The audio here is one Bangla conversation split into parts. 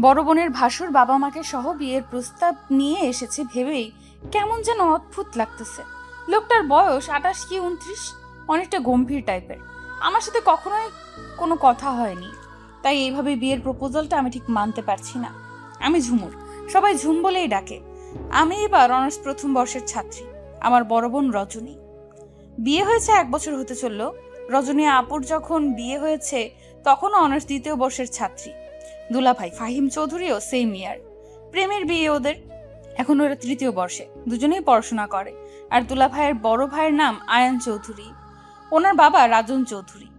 বড় বোনের ভাসুর বাবা মাকে সহ বিয়ের প্রস্তাব নিয়ে এসেছে ভেবেই কেমন যেন অদ্ভুত লাগতেছে। লোকটার বয়স 28 কি 29, অনেকটা গম্ভীর টাইপের। আমার সাথে কখনোই কোনো কথা হয়নি, তাই এইভাবে বিয়ের প্রপোজালটা আমি ঠিক মানতে পারছি না। আমি ঝুমুর, সবাই ঝুম বলেই ডাকে। আমি এবার অনার্স প্রথম বর্ষের ছাত্রী। আমার বড় বোন রজনী। বিয়ে হয়েছে 1 বছর হতে চলল। রজনী আপুর যখন বিয়ে হয়েছে তখনও অনার্স দ্বিতীয় বর্ষের ছাত্রী। দুলাভাই ফাহিম চৌধুরীও সেম ইয়ার। প্রেমের বিয়ে ওদের। এখন ওরা তৃতীয় বর্ষে, দুজনেই পড়াশোনা করে। আর দুলাভাইয়ের বড় ভাইয়ের নাম আয়ান চৌধুরী। ওনার বাবা রাজন চৌধুরী,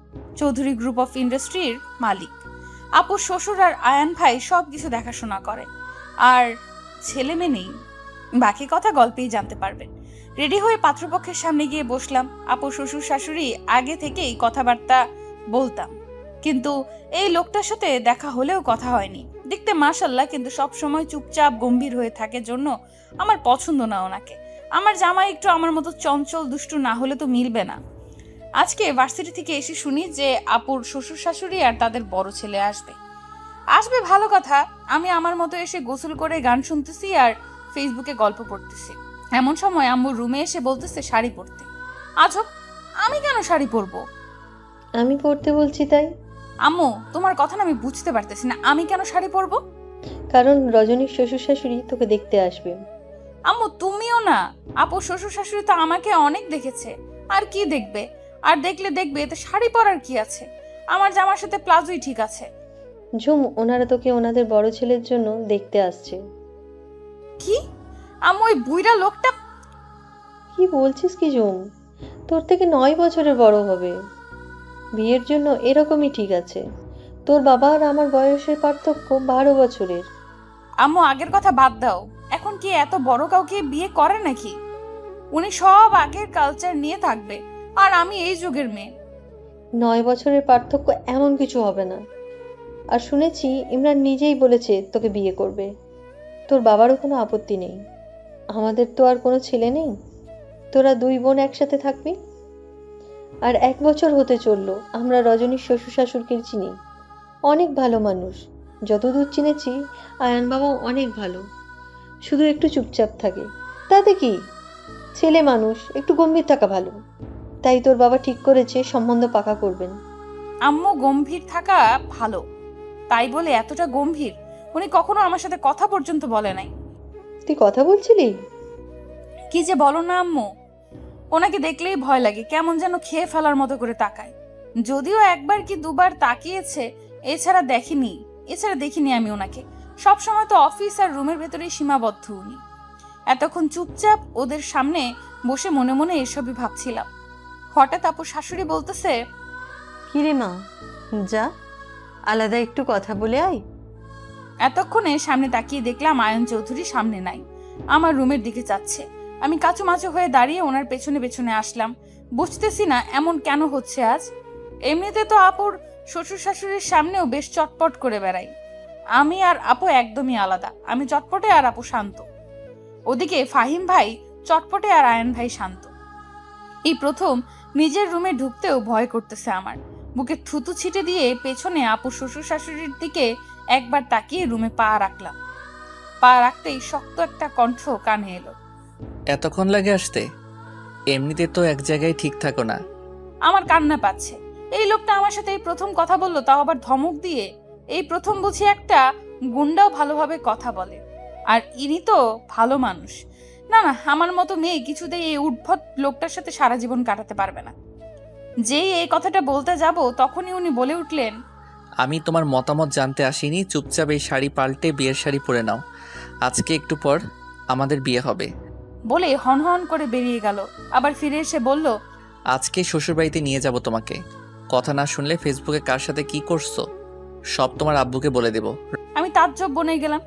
চৌধুরী গ্রুপ অফ ইন্ডাস্ট্রির মালিক। আপুর শ্বশুর আর আয়ান ভাই সব কিছু দেখাশোনা করে। আর ছেলে মেয়ে নেই, বাকি কথা গল্পেই জানতে পারবেন। রেডি হয়ে পাত্রপক্ষের সামনে গিয়ে বসলাম। আপুর শ্বশুর শাশুড়ি আগে থেকেই কথাবার্তা বলতাম, কিন্তু এই লোকটার সাথে দেখা হলেও কথা হয়নি। দেখতে মাশাআল্লাহ, কিন্তু সব সময় চুপচাপ গম্ভীর হয়ে থাকে জন্য আমার পছন্দ না ওনাকে। আমার জামাই একটু আমার মতো চঞ্চল দুষ্টু না হলে তো মিলবে না। আজকে ভার্সিটি থেকে এসে শুনি যে আপুর শ্বশুর শাশুড়ি আর তাদের বড় ছেলে আসবে ভালো কথা। আমি আমার মতো এসে গোসল করে গান শুনতেছি আর ফেসবুকে গল্প পড়তেছি। এমন সময় আম্মুর রুমে এসে বলতেছে শাড়ি পরতে। আজব, আমি কেন শাড়ি পরবো? আমি পড়তে বলছি তাই। আম্মু, তোমার কথা না আমি বুঝতে পারতেছি না, আমি কেন শাড়ি পরবো? কারণ রজনীর শ্বশুর শাশুড়ি তোকে দেখতে আসবে। আম্মু তুমিও না, আপুর শ্বশুর শাশুড়ি তো আমাকে অনেক দেখেছে। আর কি দেখবে? আর দেখলে দেখবে, এতে শাড়ি পরার কি আছে? আমার জামার সাথে প্লাজোই ঠিক আছে। ঝুম, ওনারা তোকে ওনাদের বড় ছেলের জন্য দেখতে আসছে। কি? আম্মু, ওই বুইড়া লোকটা? কি বলছিস কি ঝুম? তোর থেকে 9 বছরের বড় হবে। বিয়ের জন্য এরকমই ঠিক আছে। তোর বাবা আর আমার বয়সের পার্থক্য 12 বছরের। আম্মু, আগের কথা বাদ দাও। এখন কি এত বড় কাউকে বিয়ে করে নাকি? উনি সব আগের কালচার নিয়ে থাকবে, আর আমি এই যুগের মেয়ে। 9 বছরের পার্থক্য এমন কিছু হবে না। আর শুনেছি ইমরান নিজেই বলেছে তোকে বিয়ে করবে। তোর বাবারও কোনো আপত্তি নেই। আমাদের তো আর কোনো ছেলে নেই। তোরা 2 বোন একসাথে থাকবি। আর 1 বছর হতে চললো আমরা রজনীর শ্বশুর শাশুড়িকে চিনি। অনেক ভালো মানুষ। যতদূর চিনেছি আয়ান বাবাও অনেক ভালো। শুধু একটু চুপচাপ থাকে। তাতে কি, ছেলে মানুষ, একটু গম্ভীর থাকা ভালো। তাই তোর বাবা ঠিক করেছে সম্বন্ধ পাকা করবেন। আম্মু, গম্ভীর থাকা ভালো তাই বলে এতটা গম্ভীর? উনি কখনো আমার সাথে কথা পর্যন্ত বলে নাই। তুই কথা বলছিলি? কি যে বলো না আম্মু, ওনাকে দেখলেই ভয় লাগে, কেমন যেন খেয়ে ফেলার মতো করে তাকায়। যদিও একবার কি দুবার তাকিয়েছে, এছাড়া দেখিনি আমি ওনাকে। সবসময় তো অফিস আর রুমের ভেতরেই সীমাবদ্ধ উনি। এতক্ষণ চুপচাপ ওদের সামনে বসে মনে মনে এসবই ভাবছিলাম। হঠাৎ আপুর শাশুড়ি বলতেছে, কিরে মা, যা আলাদা একটু কথা বলে আয়। এতক্ষণে সামনে তাকিয়ে দেখলাম আয়ন চৌধুরী সামনে নাই, আমার রুমের দিকে যাচ্ছে। আমি কাচুমাচু হয়ে দাঁড়িয়ে ওনার পেছনে পেছনে আসলাম। বুঝতেছি না এমন কেন হচ্ছে আজ। এমনিতে তো আপুর শ্বশুর শাশুড়ির সামনেও বেশ চটপট করে বেড়াই। আমি আর আপু একদমই আলাদা। আমি চটপটে আর আপু শান্ত। ওদিকে ফাহিম ভাই চটপটে আর আয়ন ভাই শান্ত। এই প্রথম নিজের রুমে ঢুকতেও ভয় করতেছে আমার। বুকে থুতু ছিটে দিয়ে পেছনে আপু শ্বশুর শাশুড়ির দিকে একবার তাকিয়ে রুমে পা রাখলাম। পা রাখতেই শক্ত একটা কণ্ঠ কানে এলো। এতক্ষণ লাগে আসতে? এমনিতে তো এক জায়গায় ঠিক থাকো না। আমার কান্না পাচ্ছে। এই লোকটা আমার সাথে এই প্রথম কথা বললো, তাও আবার ধমক দিয়ে। এই প্রথম বুঝি একটা গুন্ডাও ভালোভাবে কথা বলে। আর ইনি তো ভালো মানুষ। না না, আমার মতো মেয়ে কিছুতেই এই উদ্ভট লোকটার সাথে সারা জীবন কাটাতে পারবে না। যেই এই কথাটা বলতে যাব তখনই উনি বলে উঠলেন, আমি তোমার মতামত জানতে আসিনি, চুপচাপ এই শাড়ি পাল্টে বিয়ের শাড়ি পরে নাও। আজকে একটু পর আমাদের বিয়ে হবে। বলে হনহন করে বেরিয়ে গেল। আবার ফিরে এসে বলল, আজকে শ্বশুরবাড়িতে নিয়ে যাব তোমাকে। কথা না শুনলে ফেসবুকে কার সাথে কি করছো সব তোমার আব্বুকে বলে দেব। আমি তাজ্জব বনে গেলাম।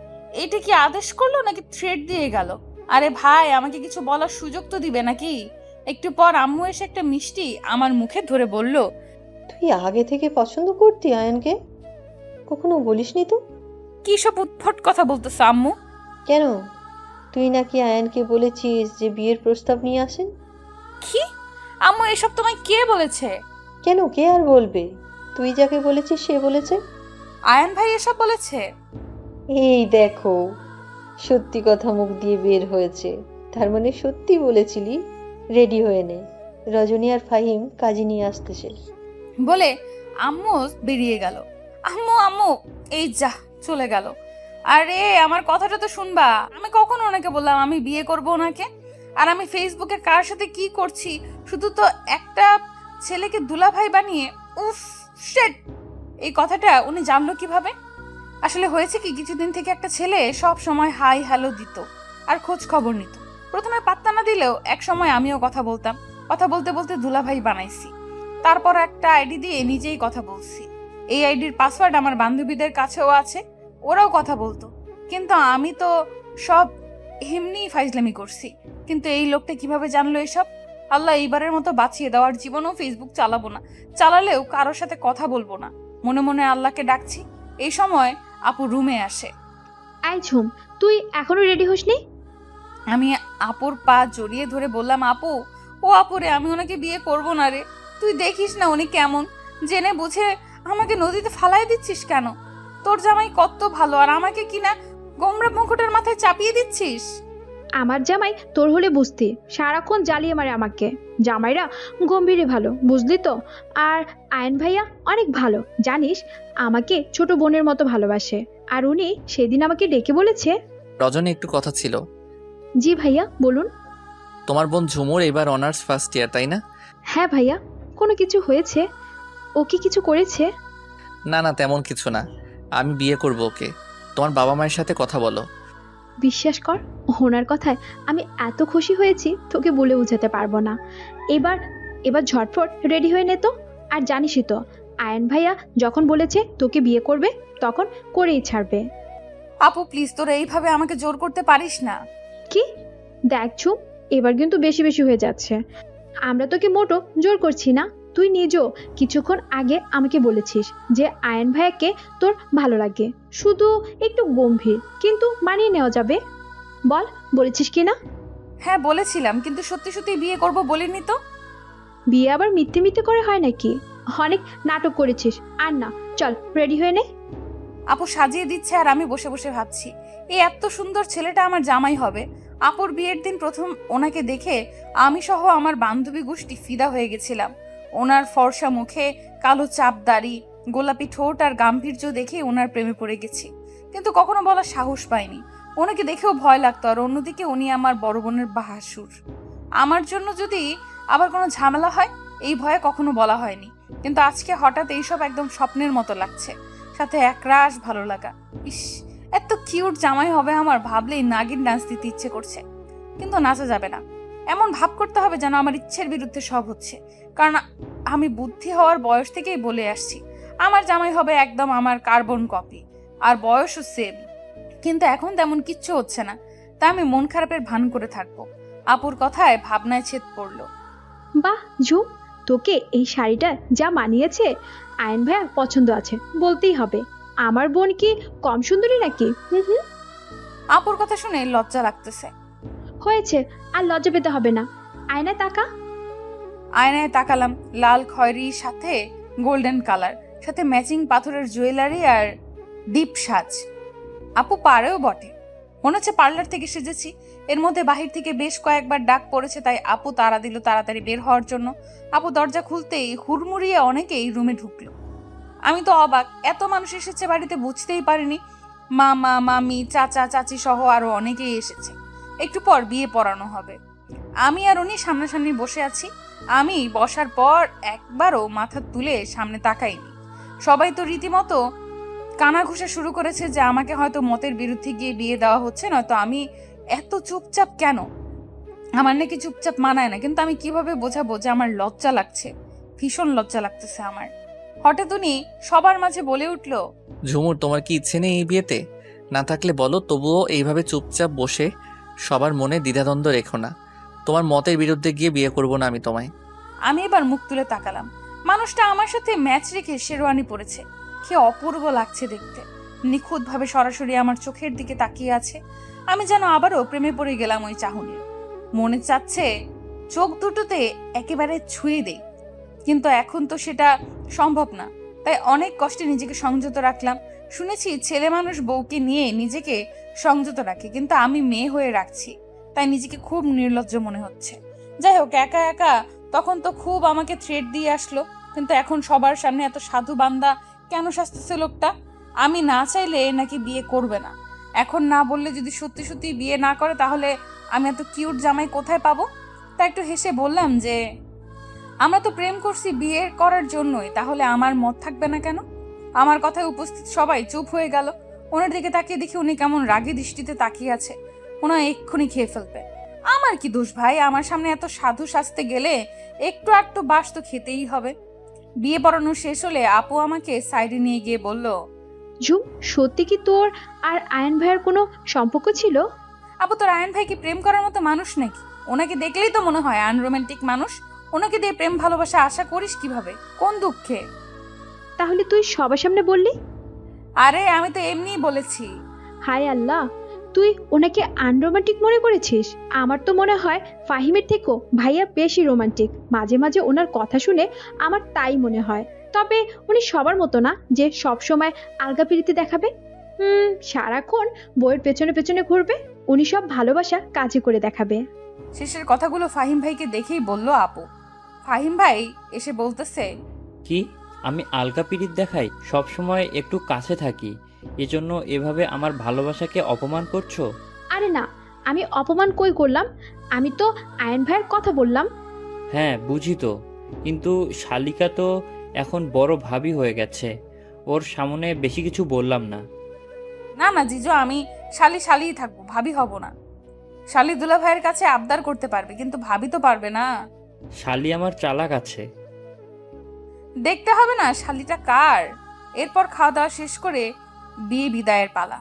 এটা কি আদেশ করলো নাকি থ্রেট দিয়ে গেল? আরে ভাই, আমাকে কিছু বলার সুযোগ তো দিবে নাকি? একটু পর আম্মু এসে একটা মিষ্টি আমার মুখে ধরে বলল, তুই আগে থেকে পছন্দ করতি আয়ানকে? কখনো বলিসনি তো? কি সব উদ্ভট কথা বলতেছ আম্মু? কেন, তুই নাকি আয়ানকে বলেছিস যে বিয়ের প্রস্তাব নিয়ে আসেন? কি? আম্মু, এসব তোমায় কে বলেছে? কেন, কে আর বলবে? তুই যাকে বলেছিস সে বলেছে। আয়ান ভাই এসব বলেছে? এই দেখো, সত্যি কথা মুখ দিয়ে বের হয়েছে। তার মানে সত্যি বলেছিলি? রেডি হয়ে নে, রজনী আর ফাহিম কাজে নিয়ে আসতেছে। বলে আম্মু বেরিয়ে গেল। আম্মু আম্মু, এই যা চলে গেল। আরে আমার কথাটা তো শুনবা। আমি কখন ওনাকে বললাম আমি বিয়ে করব ওনাকে? আর আমি ফেসবুকে কার সাথে কি করছি, শুধু তো একটা ছেলেকে দুলাভাই বানিয়ে। উফ শিট! এই কথাটা উনি জানলো কিভাবে? আসলে হয়েছে কি, কিছুদিন থেকে একটা ছেলে সব সময় হাই হ্যালো দিত আর খোঁজ খবর নিত। প্রথমে পাত্তা না দিলেও এক সময় আমিও কথা বলতাম। কথা বলতে বলতে দুলাভাই বানাইছি। তারপর একটা আইডি দিয়ে নিজেই কথা বলছি। এই আইডির পাসওয়ার্ড আমার বান্ধবীদের কাছেও আছে, ওরাও কথা বলতো। কিন্তু আমি তো সব এমনি ফাইজলামি করছি। কিন্তু এই লোকটা কিভাবে জানলো এসব? আল্লাহ, এইবারের মতো বাঁচিয়ে দেওয়ার, জীবনেও ফেসবুক চালাবো না, চালালেও কারোর সাথে কথা বলবো না। মনে মনে আল্লাহকে ডাকছি। এই সময় আপু রুমে আসে। আই ঝুম, তুই এখনো রেডি হসনি? আমি আপুর পা জড়িয়ে ধরে বললাম, আপু, ও আপুরে, আমি ওনাকে বিয়ে করব না রে। তুই দেখিস না উনি কেমন, জেনে বুঝে আমাকে নদীতে ফালাই দিচ্ছিস কেন? তোর জামাই কত ভালো, আর আমাকে কিনা গোমরা মুকুটের মাথায় চাপিয়ে দিচ্ছিস। আমার জামাই তোর হলে বুঝতি, সারাক্ষণ জ্বালিয়ে মারে আমাকে। জামাইরা গম্ভীরে ভালো, বুঝলি তো। আর আয়ন ভাইয়া অনেক ভালো, জানিস, আমাকে ছোট বোনের মতো ভালোবাসে। আর উনি সেদিন আমাকে ডেকে বলেছে। রজনী, একটু কথা ছিল। জি ভাইয়া, বলুন। তোমার বোন ঝুমুর এবার অনার্স ফার্স্ট ইয়ার, তাই না? হ্যাঁ ভাইয়া, কোনো কিছু হয়েছে? ও কি কিছু করেছে? না না, তেমন কিছু না। আমি বিয়ে করব ওকে। তোমার বাবা মায়ের সাথে কথা বলো। বিশ্বাস কর, ওনার কথায় আমি এত খুশি হয়েছি তোকে বলে বোঝাতে পারবো না। এবার এবার ঝটফট রেডি হয়ে নে তো। আর জানিসই তো, আয়ন ভাইয়া যখন বলেছে তোকে বিয়ে করবে, তখন করেই ছাড়বে। আপু প্লিজ, তোরা এইভাবে আমাকে জোর করতে পারিস না। কি দেখছো, এবার কিন্তু বেশি বেশি হয়ে যাচ্ছে। আমরা তোকে মোটো জোর করছি না। তুই নিজেও কিছুক্ষণ আগে আমাকে বলেছিস যে আয়ন ভাইয়াকে তোর ভালো লাগে, শুধু একটু গম্ভীর, কিন্তু মানিয়ে নেওয়া যাবে। বল, বলেছিস কি না? হ্যাঁ বলেছিলাম, কিন্তু সত্যি সত্যি বিয়ে করব বলিনি তো। বিয়ে আবার মিথ্যে মিথ্যে করে হয় নাকি? অনেক নাটক করেছিস। আর না, চল রেডি হয়ে নে। আপু সাজিয়ে দিচ্ছে আর আমি বসে বসে ভাবছি, এই এত সুন্দর ছেলেটা আমার জামাই হবে। আপুর বিয়ের দিন প্রথম ওনাকে দেখে আমি সহ আমার বান্ধবী গোষ্ঠী ফিদা হয়ে গেছিলাম। ওনার ফর্সা মুখে কালো চাপ দাড়ি, গোলাপি ঠোঁট আর গাম্ভীর্য দেখে ওনার প্রেমে পড়ে গেছি। কিন্তু কখনো বলার সাহস পাইনি। ওনাকে দেখেও ভয় লাগতো। আর অন্যদিকে উনি আমার বড় বোনের বাহাসুর। আমার জন্য যদি আবার কোনো ঝামেলা হয়, এই ভয়ে কখনো বলা হয়নি। কিন্তু আজকে হঠাৎ এইসব একদম স্বপ্নের মতো লাগছে, সাথে একরাশ ভালো লাগা। ইস, এত কিউট জামাই হবে আমার, ভাবলেই নাগিন ডান্স দিতে ইচ্ছে করছে। কিন্তু নাচা যাবে না, এমন ভাব করতে হবে যেন আমার ইচ্ছের বিরুদ্ধে সব হচ্ছে। কারণ আমি বুদ্ধি হওয়ার বয়স থেকেই বলে আসছি আমার জামাই হবে একদম আমার কার্বন কপি, আর বয়সও সেম। কিন্তু এখন তেমন কিচ্ছু হচ্ছে না, তা আমি মন খারাপের ভান করে থাকবো। আপুর কথায় ভাবনায় ছেদ পড়লো। বাহ ঝুম, তোকে এই শাড়িটা যা মানিয়েছে, আয়ন ভাইয়া পছন্দ আছে বলতেই হবে। আমার বোন কি কম সুন্দরী নাকি? হুম। আপুর কথা শুনে লজ্জা লাগতেছে। হয়েছে, আর লজ্জা পেতে হবে না। আয়নায় তাকা। আয়নায় তাকালাম। লাল খয়েরির সাথে গোল্ডেন কালার, সাথে ম্যাচিং পাথরের জুয়েলারি আর ডিপ সাজ। আপু পারেও বটে, মনে হচ্ছে পার্লার থেকে সেজেছি। এর মধ্যে বাহির থেকে বেশ কয়েকবার ডাক পড়েছে, তাই আপু তাড়া দিল তাড়াতাড়ি বের হওয়ার জন্য। আপু দরজা খুলতেই হুড়মুড়িয়ে অনেকেই রুমে ঢুকলো। আমি তো অবাক, এত মানুষ এসেছে বাড়িতে, বুঝতেই পারিনি। মামা মামি চাচা চাচি সহ আরো অনেকেই এসেছে। একটু পর বিয়ে পড়ানো হবে। আমি আর উনি সামনাসামনি বসে আছি। আমি বসার পর একবারও মাথা তুলে সামনে তাকাইনি। সবাই তো রীতিমতো কানা ঘুষা শুরু করেছে যে আমাকে হয়তো মতের বিরুদ্ধে গিয়ে বিয়ে দেওয়া হচ্ছে, নয়তো আমি এত চুপচাপ কেন। আমার নাকি চুপচাপ মানায় না, কিন্তু আমি কিভাবে বোঝাবো যে আমার লজ্জা লাগছে, ভীষণ লজ্জা লাগতেছে আমার। হঠাৎ উনি সবার মাঝে বলে উঠলো, ঝুমুর, তোমার কি ইচ্ছে নেই এই বিয়েতে? না থাকলে বলো, তবুও এইভাবে চুপচাপ বসে সবার মনে দ্বিধাদ্বন্দ্ব রেখো না। তোমার মতের বিরুদ্ধে গিয়ে বিয়ে করব না আমি তোমায়। আমি এবার মুখ তুলে তাকালাম। মানুষটা আমার সাথে ম্যাচ রেখে শেরওয়ানি পরেছে, কি অপূর্ব লাগছে দেখতে। নিখুঁতভাবে সরাসরি আমার চোখের দিকে তাকিয়ে আছে। আমি যেন আবারও প্রেমে পড়ে গেলাম ওই চাহনির। মনে চাচ্ছে চোখ দুটোতে একেবারে ছুঁয়ে দেই, কিন্তু এখন তো সেটা সম্ভব না। তাই অনেক কষ্টে নিজেকে সংযত রাখলাম। শুনেছি ছেলে মানুষ বউকে নিয়ে নিজেকে সংযত রাখে, কিন্তু আমি মেয়ে হয়ে রাখছি, তাই নিজেকে খুব নির্লজ্জ মনে হচ্ছে। যাই হোক, একা একা তখন তো খুব আমাকে থ্রেট দিয়ে আসলো, কিন্তু এখন সবার সামনে এত সাধু বান্দা কেন সাজতেছে লোকটা? আমি না চাইলে নাকি বিয়ে করবে না। এখন না বললে যদি সত্যি সত্যি বিয়ে না করে তাহলে আমি এত কিউট জামাই কোথায় পাবো? তাই একটু হেসে বললাম যে আমরা তো প্রেম করছি বিয়ে করার জন্যই, তাহলে আমার মত থাকবে না কেন? আমার কথায় উপস্থিত সবাই চুপ হয়ে গেল। ওনার দিকে তাকিয়ে দেখি উনি কেমন রাগী দৃষ্টিতে তাকিয়ে আছে, মনে হয় এক্ষুনি খেয়ে ফেলবে। আমার কি দোষ ভাই? আমার সামনে এত সাধু সাজতে গেলে একটু একটু বাস তো খেতেই হবে। বিয়ে পড়ানো শেষ হলে আপু আমাকে সাইডে নিয়ে গিয়ে বলল, ঝুম, সত্যি কি তোর আর আয়ন ভাইয়ের কোনো সম্পর্ক ছিল? আপু, তোর আয়ন ভাই কি প্রেম করার মতো মানুষ নাকি? ওনাকে দেখলেই তো মনে হয় আনরোমান্টিক মানুষ। ওনাকে দিয়ে প্রেম ভালোবাসা আশা করিস কিভাবে? কোন দুঃখে? তাহলে তুই সবার সামনে বললি? আরে আমি তো এমনিই বলেছি। হায় আল্লাহ, তুই ওনাকে আনরোমান্টিক মনে করেছিস? আমার তো মনে হয় ফাহিমের থেকেও ভাইয়া বেশি রোমান্টিক। মাঝে মাঝে ওনার কথা শুনে আমার তাই মনে হয়। তবে উনি সবার মতো না যে সব সময় আলগা প্রীতি দেখাবে। সারাক্ষণ বইয়ের পেছনে পেছনে ঘুরবে। উনি সব ভালোবাসা কাজে করে দেখাবে। শেষের কথাগুলো ফাহিম ভাইকে দেখেই বলল আপু। ফাহিম ভাই এসে বলতেছে, কি আমি আলগা পিরিত দেখাই? সব সময় একটু কাছে থাকি, এজন্য এভাবে আমার ভালোবাসাকে অপমান করছো? আরে না, আমি অপমান কই করলাম? আমি তো আয়ন ভাইয়ের কথা বললাম। হ্যাঁ বুঝি তো, কিন্তু শালিকা তো এখন বড় ভাবি হয়ে গেছে, ওর সামনে বেশি কিছু বললাম না। না না জিজু, আমি শালি শালিই থাকবো, ভাবি হব না। শালি দুলা ভাইয়ের কাছে আবদার করতে পারবে, কিন্তু ভাবি তো পারবে না। শালি আমার চালাক আছে। দেখতে হবে না শালিটা কার। এরপর খাওয়া দাওয়া শেষ করে বিয়ে বিদায়ের পালা।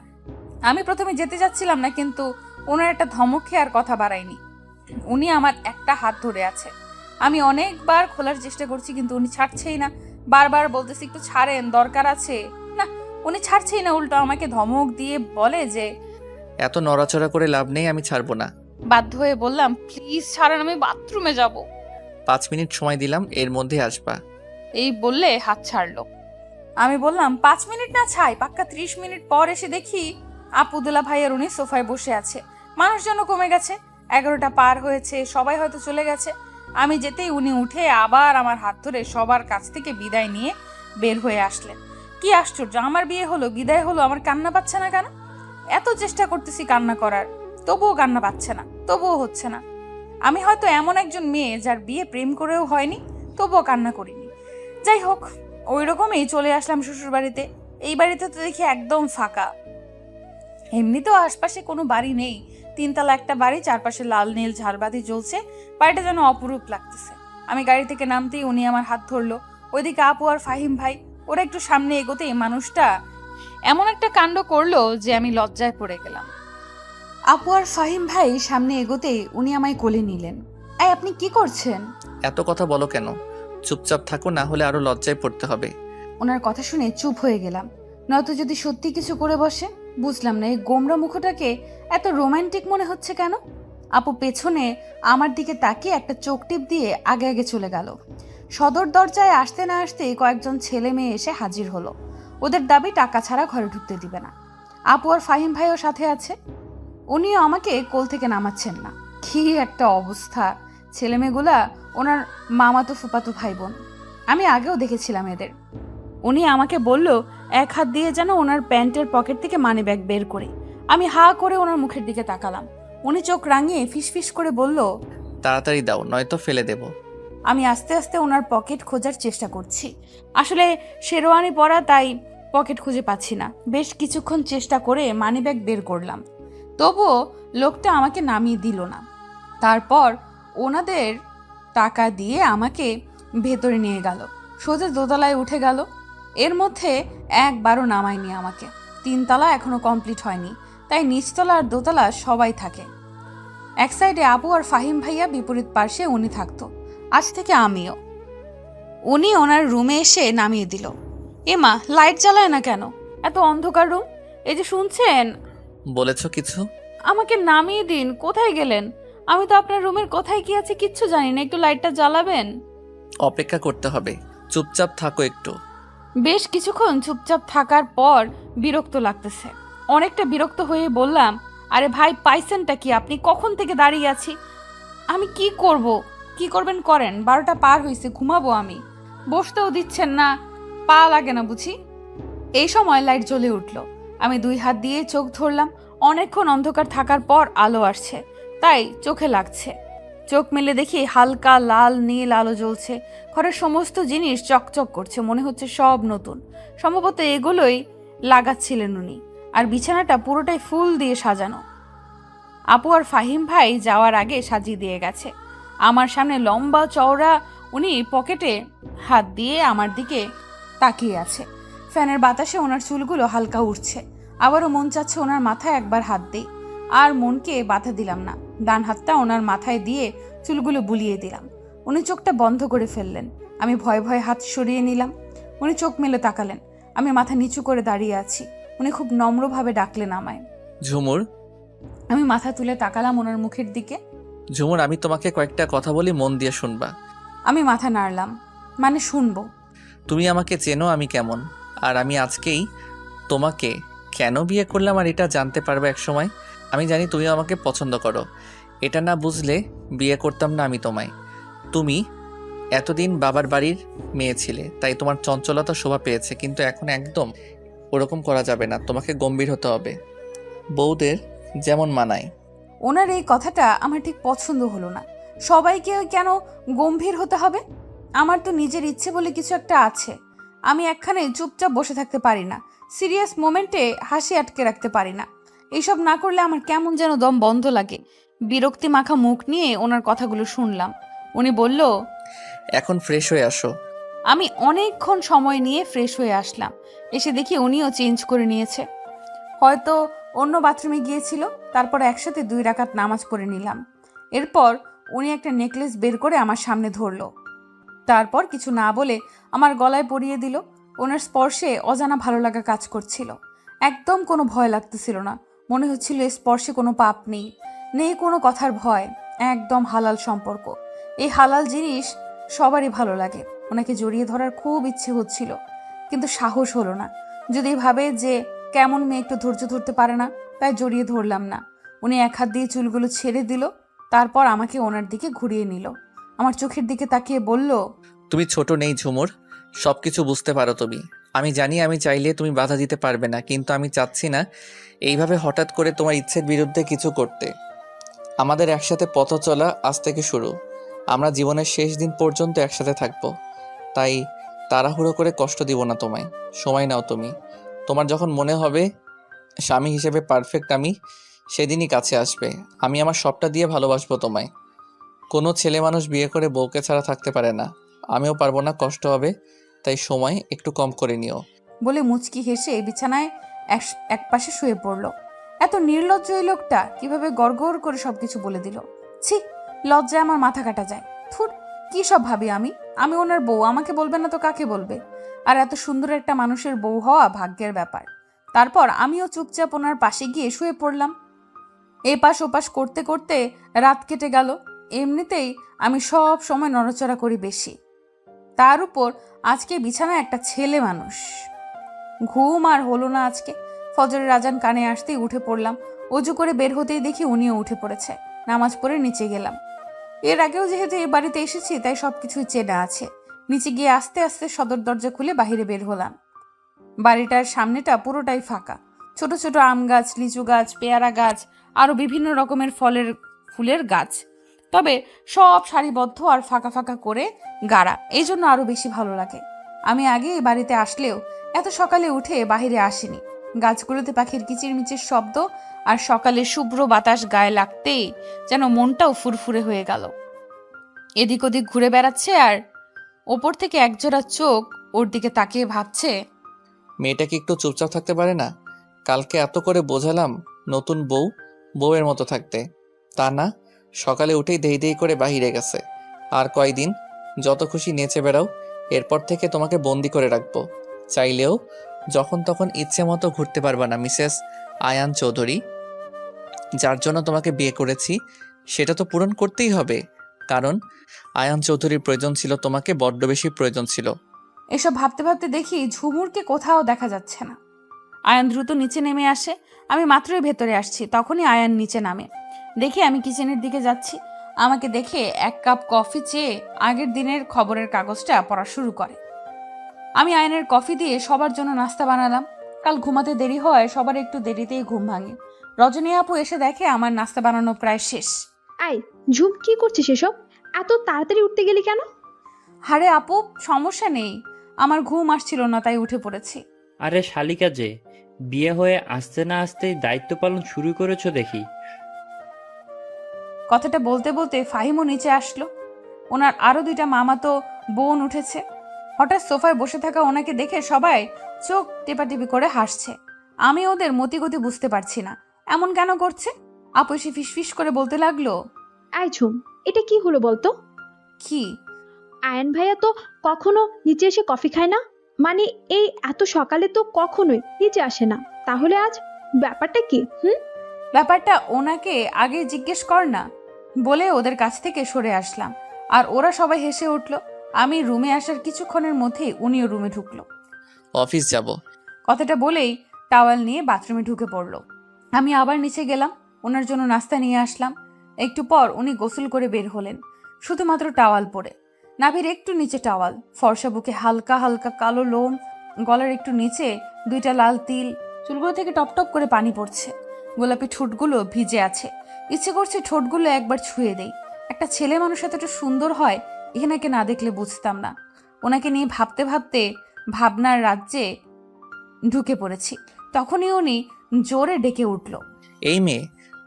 আমি প্রথমে যেতে যাচ্ছিলাম না, কিন্তু ওনার একটা ধমক খেয়ে আর কথা বাড়ায়নি। উনি আমার একটা হাত ধরে আছে। আমি অনেকবার খোলার চেষ্টা করছি, কিন্তু উনি ছাড়ছেই না। বারবার বলতেছি একটু ছাড়েন, দরকার আছে। না, উনি ছাড়ছেই না, উল্টো আমাকে ধমক দিয়ে বলে যে এত নড়াচড়া করে লাভ নেই, আমি ছাড়বো না। বাধ্য হয়ে বললাম, প্লিজ ছাড়েন, আমি বাথরুমে যাব। 5 মিনিট সময় দিলাম, এর মধ্যে আসবা। এই বললে হাত ছাড়লো। আমি বললাম 5 মিনিট না ছাই, পাক্কা 30 মিনিট পর এসে দেখি আপুদুল্লা ভাই আর উনি সোফায় বসে আছে। মানুষজনও কমে গেছে, 11টা পার হয়েছে, সবাই হয়তো চলে গেছে। আমি যেতেই উনি উঠে আবার আমার হাত ধরে সবার কাছ থেকে বিদায় নিয়ে বের হয়ে আসলেন। কি আশ্চর্য, আমার বিয়ে হলো, বিদায় হলো, আমার কান্না পাচ্ছে না কেন? এত চেষ্টা করতেছি কান্না করার, তবুও কান্না পাচ্ছে না, তবুও হচ্ছে না। আমি হয়তো এমন একজন মেয়ে যার বিয়ে প্রেম করেও হয়নি, তবুও কান্না করিনি। যাই হোক, ওই রকমই চলে আসলাম শ্বশুর বাড়িতে। এই বাড়িতে তো দেখি একদম ফাঁকা। এমনিতেও আশপাশে কোনো বাড়ি নেই। 3 তলা একটা বাড়ি, চারপাশে লাল নীল ঝাড়বাতি জ্বলছে। বাড়িটা যেন অপরূপ লাগতেছে। আমি গাড়ি থেকে নামতেই উনি আমার হাত ধরলো। ওইদিকে আপু আর ফাহিম ভাই, ওরা একটু সামনে এগোতেই মানুষটা এমন একটা কাণ্ড করলো যে আমি লজ্জায় পড়ে গেলাম। আপু আর ফাহিম ভাই সামনে এগোতেই উনি আমায় কোলে নিলেন। এই, আপনি কি করছেন? এত কথা বলো কেন? চুপচাপ থাকো, না হলে আরো লজ্জায় পড়তে হবে। ওনার কথা শুনে চুপ হয়ে গেলাম, নয়তো যদি সত্যি কিছু করে বসে। বুঝলাম না এই গোমরা মুখটাকে এত রোমান্টিক মনে হচ্ছে কেন। আপু পেছনে আমার দিকে তাকিয়ে একটা চোখ টিপ দিয়ে আগে আগে চলে গেল। সদর দরজায় আসতে না আসতেই কয়েকজন ছেলে মেয়ে এসে হাজির হলো। ওদের দাবি টাকা ছাড়া ঘরে ঢুকতে দিবে না। আপু আর ফাহিম ভাইও সাথে আছে। উনিও আমাকে কোল থেকে নামাচ্ছেন না। কি একটা অবস্থা! ছেলেমেয়েগুলা ওনার মামাতো ফুপাতো ভাই বোন। আমি আগেও দেখেছিলাম এদের। উনি আমাকে বলল এক হাত দিয়ে যেন ওনার প্যান্টের পকেট থেকে মানি ব্যাগ বের করে। আমি হা করে ওনার মুখের দিকে তাকালাম। উনি চোখ রাঙিয়ে ফিসফিস করে বলল, তাড়াতাড়ি দাও, নয়তো ফেলে দেব। আমি আস্তে আস্তে ওনার পকেট খোঁজার চেষ্টা করছি। আসলে শেরওয়ানি পরা, তাই পকেট খুঁজে পাচ্ছি না। বেশ কিছুক্ষণ চেষ্টা করে মানি ব্যাগ বের করলাম, তবুও লোকটা আমাকে নামিয়ে দিল না। তারপর ওনাদের টাকা দিয়ে আমাকে ভেতরে নিয়ে গেল, সোজা দোতলায় উঠে গেল। এর মধ্যে একবারও নামায়নি আমাকে। 3 তলা এখনো কমপ্লিট হয়নি, তাই নিচতলা আর দোতলা সবাই থাকে। এক সাইডে আপু আর ফাহিম ভাইয়া, বিপরীত পার্শ্বে উনি থাকতো। আজ থেকে আমিও। উনি ওনার রুমে এসে নামিয়ে দিল। এমা, লাইট জ্বালায় না কেন? এত অন্ধকার রুম। এই যে শুনছেন, বলেছো কিছু? আমাকে নামিয়ে দিন। কোথায় গেলেন? আমি তো আপনার রুমের কোথায় কি আছে কিচ্ছু জানি না। একটু লাইটটা জ্বালাবেন? অপেক্ষা করতে হবে, চুপচাপ থাকো একটু। বেশ কিছুক্ষণ চুপচাপ থাকার পর বিরক্ত লাগতেছে। অনেকটা বিরক্ত হয়ে বললাম, আরে ভাই পাইছেনটা কি? আপনি কখন থেকে দাঁড়িয়ে আছি। আমি কি করব? কি করবেন করেন, 12টা পার হয়েছে, ঘুমাবো আমি। বসতেও দিচ্ছেন না, পা লাগে না বুঝি। এই সময় লাইট জ্বলে উঠল। আমি 2 হাত দিয়ে চোখ ধরলাম। অনেকক্ষণ অন্ধকার থাকার পর আলো আসছে, তাই চোখে লাগছে। চোখ মেলে দেখি হালকা লাল নীল আলো জ্বলছে। ঘরের সমস্ত জিনিস চকচক করছে, মনে হচ্ছে সব নতুন। সম্ভবত এগুলোই লাগাচ্ছিলেন উনি। আর বিছানাটা পুরোটাই ফুল দিয়ে সাজানো। আপু আর ফাহিম ভাই যাওয়ার আগে সাজিয়ে দিয়ে গেছে। আমার সামনে লম্বা চওড়া উনি পকেটে হাত দিয়ে আমার দিকে তাকিয়ে আছে। ফ্যানের বাতাসে ওনার চুলগুলো হালকা উঠছে। আবারও মন চাচ্ছে ওনার মাথায় একবার হাত দিই, আর মনকে বাধা দিলাম না। ডান হাতটা ওনার মাথায় দিয়ে চুলগুলো বুলিয়ে দিলাম। উনি চোখটা বন্ধ করে ফেললেন। আমি ভয়ে ভয়ে হাত সরিয়ে নিলাম। উনি চোখ মেলে তাকালেন। আমি মাথা নিচু করে দাঁড়িয়ে আছি। উনি খুব নম্রভাবে ডাকলেন আমায়। ঝুমুর। আমি মাথা তুলে তাকালাম ওনার মুখের দিকে। ঝুমুর, আমি তোমাকে কয়েকটা কথা বলি, মন দিয়ে শুনবা। আমি মাথা নাড়লাম, মানে শুনবো। তুমি আমাকে চেনো আমি কেমন, আর আমি আজকেই তোমাকে কেন বিয়ে করলাম আর এটা জানতে পারবে এক সময়। আমি জানি তুমি আমাকে পছন্দ করো, এটা না বুঝলে বিয়ে করতাম না আমি তোমায়। তুমি এতদিন বাবার বাড়ির মেয়ে ছিলে, তাই তোমার চঞ্চলতা শোভা পেয়েছে, কিন্তু এখন একদম ওরকম করা যাবে না। তোমাকে গম্ভীর হতে হবে, বউদের যেমন মানায়। ওনার এই কথাটা আমার ঠিক পছন্দ হলো না। সবাইকে কেন গম্ভীর হতে হবে? আমার তো নিজের ইচ্ছে বলে কিছু একটা আছে। আমি একখানে চুপচাপ বসে থাকতে পারি না। সিরিয়াস মোমেন্টে হাসি আটকে রাখতে পারি না। এইসব না করলে আমার কেমন যেন দম বন্ধ লাগে। বিরক্তি মাখা মুখ নিয়ে ওনার কথাগুলো শুনলাম। উনি বলল, এখন ফ্রেশ হয়ে আসো। আমি অনেকক্ষণ সময় নিয়ে ফ্রেশ হয়ে আসলাম। এসে দেখি উনিও চেঞ্জ করে নিয়েছে, হয়তো অন্য বাথরুমে গিয়েছিল। তারপর একসাথে 2 রাকাত নামাজ পড়ে নিলাম। এরপর উনি একটা নেকলেস বের করে আমার সামনে ধরলো। তারপর কিছু না বলে আমার গলায় পরিয়ে দিল। ওনার স্পর্শে অজানা ভালো লাগা কাজ করছিল। একদম কোনো ভয় লাগতেছিল না। মনে হচ্ছিল এই স্পর্শে কোনো পাপ নেই, নেই কোনো কথার ভয়। একদম হালাল সম্পর্ক। এই হালাল জিনিস সবারই ভালো লাগে। ওনাকে জড়িয়ে ধরার খুব ইচ্ছে হচ্ছিল, কিন্তু সাহস হলো না। যদি ভাবে যে কেমন মেয়ে একটু ধৈর্য ধরতে পারে না, তাই জড়িয়ে ধরলাম না। উনি এক হাত দিয়ে চুলগুলো ছেড়ে দিল। তারপর আমাকে ওনার দিকে ঘুরিয়ে নিল। আমার চোখের দিকে তাকিয়ে বলল, তুমি ছোট নেই ঝুমুর, সবকিছু বুঝতে পারো তুমি। আমি জানি আমি চাইলে তুমি বাধা দিতে পারবে না, কিন্তু আমি চাচ্ছি না এইভাবে হঠাৎ করে তোমার ইচ্ছের বিরুদ্ধে কিছু করতে। আমাদের একসাথে পথ চলা আজ থেকে শুরু। আমরা জীবনের শেষ দিন পর্যন্ত একসাথে থাকবো, তাই তাড়াহুড়ো করে কষ্ট দিব না তোমায়। সময় নাও তুমি। তোমার যখন মনে হবে স্বামী হিসেবে পারফেক্ট আমি, সেদিনই কাছে আসবে। আমি আমার সবটা দিয়ে ভালোবাসবো তোমায়। কোনো ছেলে মানুষ বিয়ে করে বউকে ছাড়া থাকতে পারে না, আমিও পারবো না, কষ্ট হবে। তাই সময় একটু কম করে নিও। বলে মুচকি হেসে বিছানায় এক পাশে শুয়ে পড়ল। এত নির্লজ্জ এই লোকটা কিভাবে গড়গড় করে সবকিছু বলে দিল। ছি, লজ্জায় আমার মাথা কাটা যায়। থুর, কি সব ভাবি আমি। আমি ওনার বউ, আমাকে বলবে না তো কাকে বলবে? আর এত সুন্দর একটা মানুষের বউ হওয়া ভাগ্যের ব্যাপার। তারপর আমিও চুপচাপ ওনার পাশে গিয়ে শুয়ে পড়লাম। এপাশ ওপাশ করতে করতে রাত কেটে গেল। এমনিতেই আমি সব সময় নড়াচড়া করি বেশি, তার উপর আজকে বিছানায় একটা ছেলে মানুষ। ঘুম আর হলো না আজকে। ফজরের আজান কানে আসতেই উঠে পড়লাম। অজু করে বের হতেই দেখি উনিও উঠে পড়েছে। নামাজ পড়ে নিচে গেলাম। এর আগেও যেহেতু এই বাড়িতে এসেছি, তাই সবকিছুই চেনা আছে। নিচে গিয়ে আস্তে আস্তে সদর দরজা খুলে বাহিরে বের হলাম। বাড়িটার সামনেটা পুরোটাই ফাঁকা। ছোট ছোট আম গাছ, লিচু গাছ, পেয়ারা গাছ, আরো বিভিন্ন রকমের ফুলের গাছ। তবে সব সারিবদ্ধ আর ফাঁকা ফাঁকা করে গাড়া, এই জন্য আরো বেশি ভালো লাগে। আমি আগে এই বাড়িতে আসলেও এত সকালে উঠে বাহিরে আসিনি। গাছগুলোতে পাখির কিচিরমিচির শব্দ আর সকালে শুভ্র বাতাস গায়ে লাগতেই যেন মনটাও ফুরফুরে হয়ে গেল। এদিক ওদিক ঘুরে বেড়াচ্ছে, আর ওপর থেকে একজোড়া চোখ ওর দিকে তাকিয়ে ভাবছে, মেয়েটা কি একটু চুপচাপ থাকতে পারে না? কালকে এত করে বোঝালাম নতুন বউ বউয়ের মতো থাকতে, তা না, সকালে উঠেই দেই দেই করে বাহিরে গেছে। আর কয়দিন যত খুশি নেচে বেড়াও, এরপর থেকে তোমাকে বন্দি করে রাখবো। চাইলেও যখন তখন ইচ্ছে মতো ঘুরতে পারবা না মিসেস আয়ান চৌধুরী। যার জন্য তোমাকে বিয়ে করেছি সেটা তো পূরণ করতেই হবে, কারণ আয়ান চৌধুরীর প্রয়োজন ছিল তোমাকে, বড্ড বেশি প্রয়োজন ছিল। এসব ভাবতে ভাবতে দেখি ঝুমুরকে কোথাও দেখা যাচ্ছে না। আয়ান দ্রুত নিচে নেমে আসে। আমি মাত্রই ভেতরে আসছি, তখনই আয়ান নিচে নামে। দেখি আমি কিচেনের দিকে যাচ্ছি। আমাকে দেখে 1 কাপ কফি চেয়ে আগের দিনের খবরের কাগজটা পড়া শুরু করে। আমি আয়নের কফি দিয়ে সবার জন্য নাস্তা বানালাম। কাল ঘুমাতে দেরি হয়, সবার একটু দেরিতেই ঘুম ভাঙে। রজনী আপু এসে দেখে আমার নাস্তা বানানো প্রায় শেষ। আয় ঝুম, কি করছিস এসব? এত তাড়াতাড়ি উঠতে গেলি কেন? আরে আপু, সমস্যা নেই, আমার ঘুম আসছিল না তাই উঠে পড়েছি। আরে শালিকা যে, বিয়ে হয়ে আসতে না আসতেই দায়িত্ব পালন শুরু করেছো দেখি। কথাটা বলতে বলতে ফাহিমও নিচে আসলো। ওনার আরো 2টা মামাতো বোন উঠেছে। হঠাৎ সোফায় বসে থাকা ওনাকে দেখে সবাই চোখ টেপাটেপি করে হাসছে। আমি ওদের মতিগতি বুঝতে পারছি না, এমন কেন করছে। আপু এসে ফিসফিস করে বলতে লাগলো, আয় ঝুম, এটা কি হলো বলতো? কি? আয়ন ভাইয়া তো কখনো নিচে এসে কফি খায় না, মানে এই এত সকালে তো কখনোই নিচে আসে না। তাহলে আজ ব্যাপারটা কি? ব্যাপারটা ওনাকে আগে জিজ্ঞেস কর না বলে ওদের কাছ থেকে সরে আসলাম। আর ওরা সবাই হেসে উঠল। আমি রুমে আসার কিছুক্ষণের মধ্যেই উনিও রুমে ঢুকলো। অফিস যাব। কথাটা বলেই টাওয়াল নিয়ে বাথরুমে ঢুকে পড়লো। আমি আবার নিচে গেলাম, ওনার জন্য নাস্তা নিয়ে আসলাম। একটু পর উনি গোসল করে বের হলেন, শুধুমাত্র টাওয়াল পরে। নাভির একটু নিচে টাওয়াল, ফর্সা বুকে হালকা হালকা কালো লোম, গলার একটু নিচে 2টা লাল তিল, চুলগুলো থেকে টপ টপ করে পানি পড়ছে। গোলাপি ঠোঁটগুলো ভিজে আছে। ইচ্ছে করছে ঠোঁটগুলো একবার ছুঁয়ে দেই। একটা ছেলে মানুষ এতটা সুন্দর হয় এখানেকে না দেখলে বুঝতাম না। ওনাকে নিয়ে ভাবতে ভাবতে ভাবনার রাজ্যে ঢুকে পড়েছি। তখনই উনি জোরে ডেকে উঠল, এই মেয়ে,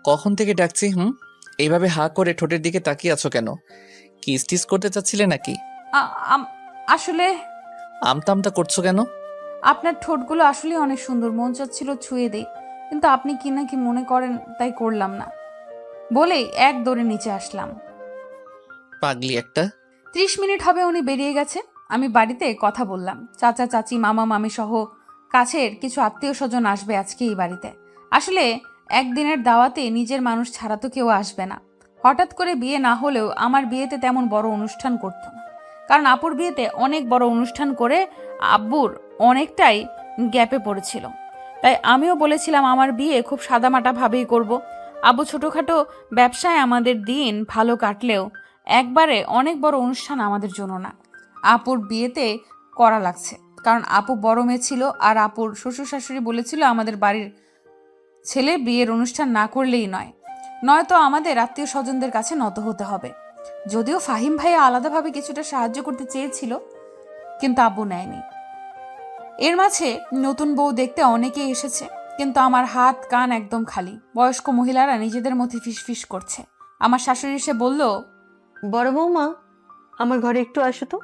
কখন থেকে ডাকছি? এইভাবে হা করে ঠোঁটের দিকে তাকিয়ে আছো কেন? কিস টিস করতে চাচ্ছিলে নাকি? আসলে আমতা আমতা করছো কেন? আপনার ঠোঁটগুলো আসলে অনেক সুন্দর, মন চাচ্ছিল ছুঁয়ে দেই, কিন্তু আপনি কি না কি মনে করেন তাই করলাম না বলেই এক দৌড়ে নিচে আসলাম। পাগলি একটা। 30 মিনিট হবে উনি বেরিয়ে গেছে। আমি বাড়িতে কথা বললাম, চাচা চাচি মামা মামি সহ কাছের কিছু আত্মীয় স্বজন আসবে আজকে এই বাড়িতে। আসলে একদিনের দাওয়াতে নিজের মানুষ ছাড়া তো কেউ আসবে না। হঠাৎ করে বিয়ে না হলেও আমার বিয়েতে তেমন বড় অনুষ্ঠান করতো না, কারণ আপুর বিয়েতে অনেক বড় অনুষ্ঠান করে আব্বুর অনেকটাই গ্যাপে পড়েছিল। তাই আমিও বলেছিলাম আমার বিয়ে খুব সাদামাটা ভাবেই করব। আব্বু ছোটোখাটো ব্যবসায় আমাদের দিন ভালো কাটলেও একবারে অনেক বড় অনুষ্ঠান আমাদের জন্য না। আপুর বিয়েতে করা লাগছে, কারণ আপু বড় মেয়ে ছিল আর আপুর শ্বশুর শাশুড়ি বলেছিল আমাদের বাড়ির ছেলে বিয়ের অনুষ্ঠান না করলেই নয়তো আমাদের আত্মীয় স্বজনদের কাছে নত হতে হবে। যদিও ফাহিম ভাইয়া আলাদাভাবে কিছুটা সাহায্য করতে চেয়েছিল, কিন্তু আব্বু নেয়নি। এর মাঝে নতুন বউ দেখতে অনেকেই এসেছে, কিন্তু আমার হাত কান একদম খালি। বয়স্ক মহিলারা নিজেদের মধ্যে ফিসফিস করছে। আমার শাশুড়ি এসে বলল, বড় বৌমা, আমার ঘরে একটু আসো তো।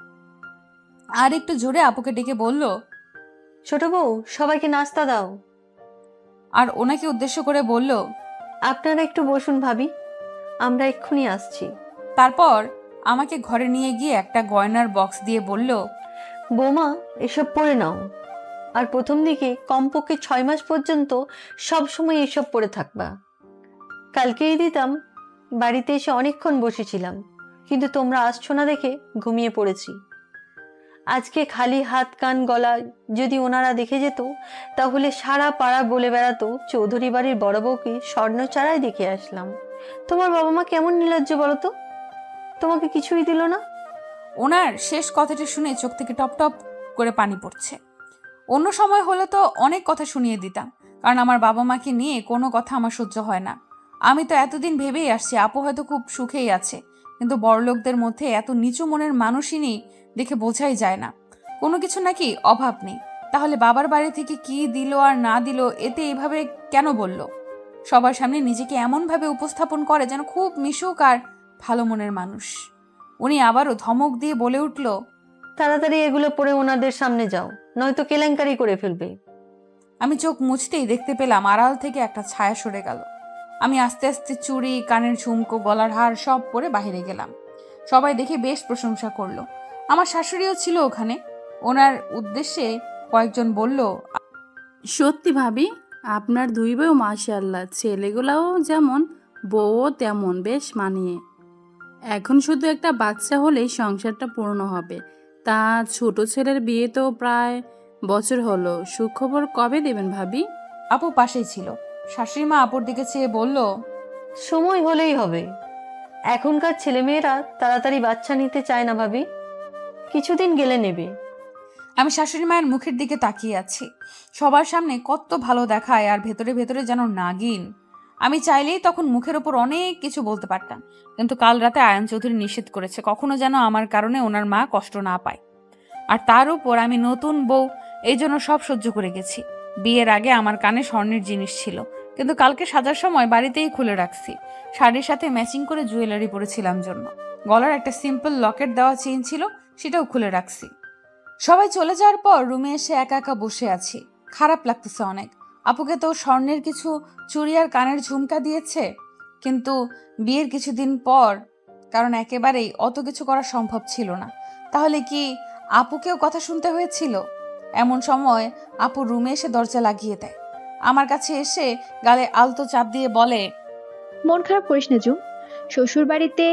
আর একটু জোরে আপুকে ডেকে বলল, ছোট বউ, সবাইকে নাস্তা দাও। আর ওনাকে উদ্দেশ্য করে বলল, আপনারা একটু বসুন ভাবি, আমরা এক্ষুনি আসছি। তারপর আমাকে ঘরে নিয়ে গিয়ে একটা গয়নার বক্স দিয়ে বলল, বৌমা, এসব পরে নাও। আর প্রথম দিকে কমপক্ষে 6 মাস পর্যন্ত সব সময় এসব পরে থাকবা। কালকেই দিতাম, বাড়িতে এসে অনেকক্ষণ বসেছিলাম, কিন্তু তোমরা আসছো না দেখে ঘুমিয়ে পড়েছি। আজকে খালি হাত কান গলা যদি ওনারা দেখে যেত, তাহলে সারা পাড়া বলে বেড়াতো চৌধুরী বাড়ির বড় বউকে স্বর্ণ চারাই দেখে আসলাম। তোমার বাবা মা কেমন নির্লজ্জ বলো তো, তোমাকে কিছুই দিল না। ওনার শেষ কথাটা শুনে চোখ থেকে টপ টপ করে পানি পড়ছে। অন্য সময় হলে তো অনেক কথা শুনিয়ে দিতাম, কারণ আমার বাবা মাকে নিয়ে কোনো কথা আমার সহ্য হয় না। আমি তো এতদিন ভেবেই আসছি আপু হয়তো খুব সুখেই আছে, কিন্তু বড়লোকদের মধ্যে এত নিচু মনের মানুষই নেই দেখে বোঝাই যায় না। কোনো কিছু নাকি অভাব নেই। তাহলে বাবার বাড়ি থেকে কি দিল আর না দিল এতে এইভাবে কেন বলল? সবার সামনে নিজেকে এমনভাবে উপস্থাপন করে যেন খুব মিশুক আর ভালো মনের মানুষ। উনি আবারও ধমক দিয়ে বলে উঠল, তাড়াতাড়ি এগুলো পরে ওনাদের সামনে যাও, নয়তো কেলেঙ্কারি করে ফেলবে। আমি চোখ মুছতেই দেখতে পেলাম আড়াল থেকে একটা ছায়া সরে গেল। আমি আস্তে আস্তে চুড়ি, কানের ঝুমকো, গলার হার সব পরে বাইরে গেলাম। সবাই দেখে বেশ প্রশংসা করলো। আমার শাশুড়িও ছিল ওখানে। ওনার উদ্দেশ্যে কয়েকজন বলল, সত্যি ভাবি, আপনার 2 বউ মাশাআল্লাহ, ছেলেগুলাও যেমন বউও তেমন, বেশ মানিয়ে। এখন শুধু একটা বাচ্চা হলেই সংসারটা পূর্ণ হবে, তা ছোট ছেলের বিয়ে তো প্রায় বছর হলো, সুখবর কবে দেবেন ভাবি? আপু পাশেই ছিল। শাশুড়ি মা আপুর দিকে চেয়ে বলল, সময় হলেই হবে। এখনকার ছেলেমেয়েরা তাড়াতাড়ি বাচ্চা নিতে চায় না ভাবি, কিছুদিন গেলে নেবে। আমি শাশুড়ি মায়ের মুখের দিকে তাকিয়ে আছি। সবার সামনে কত ভালো দেখায় আর ভেতরে ভেতরে যেন নাগিন। আমি চাইলেই তখন মুখের ওপর অনেক কিছু বলতে পারতাম, কিন্তু কাল রাতে আয়ান চৌধুরী নিষেধ করেছে কখনো যেন আমার কারণে ওনার মা কষ্ট না পায়। আর তার উপর আমি নতুন বউ, এই জন্য সব সহ্য করে গেছি। বিয়ের আগে আমার কানে স্বর্ণের জিনিস ছিল, কিন্তু কালকে সাজার সময় বাড়িতেই খুলে রাখছি। শাড়ির সাথে ম্যাচিং করে জুয়েলারি পরেছিলাম জন্য। গলার একটা সিম্পল লকেট দেওয়া চেইন ছিল, সেটাও খুলে রাখছি। সবাই চলে যাওয়ার পর রুমে এসে একা একা বসে আছি। খারাপ লাগতেছে অনেক। আপুকে তো স্বর্ণের কিছু চুড়ি আর কানের ঝুমকা দিয়েছে, কিন্তু বিয়ের কিছুদিন পর, কারণ একেবারেই অত কিছু করা সম্ভব ছিল না। তাহলে কি আপুকেও কথা শুনতে হয়েছিল? এমন সময় আপু রুমে এসে দরজা লাগিয়ে দেয়। আমার কাছে এসে গালে আলতো চাপ দিয়ে বলে, মন খারাপ করিস না জুম, শ্বশুর বাড়িতে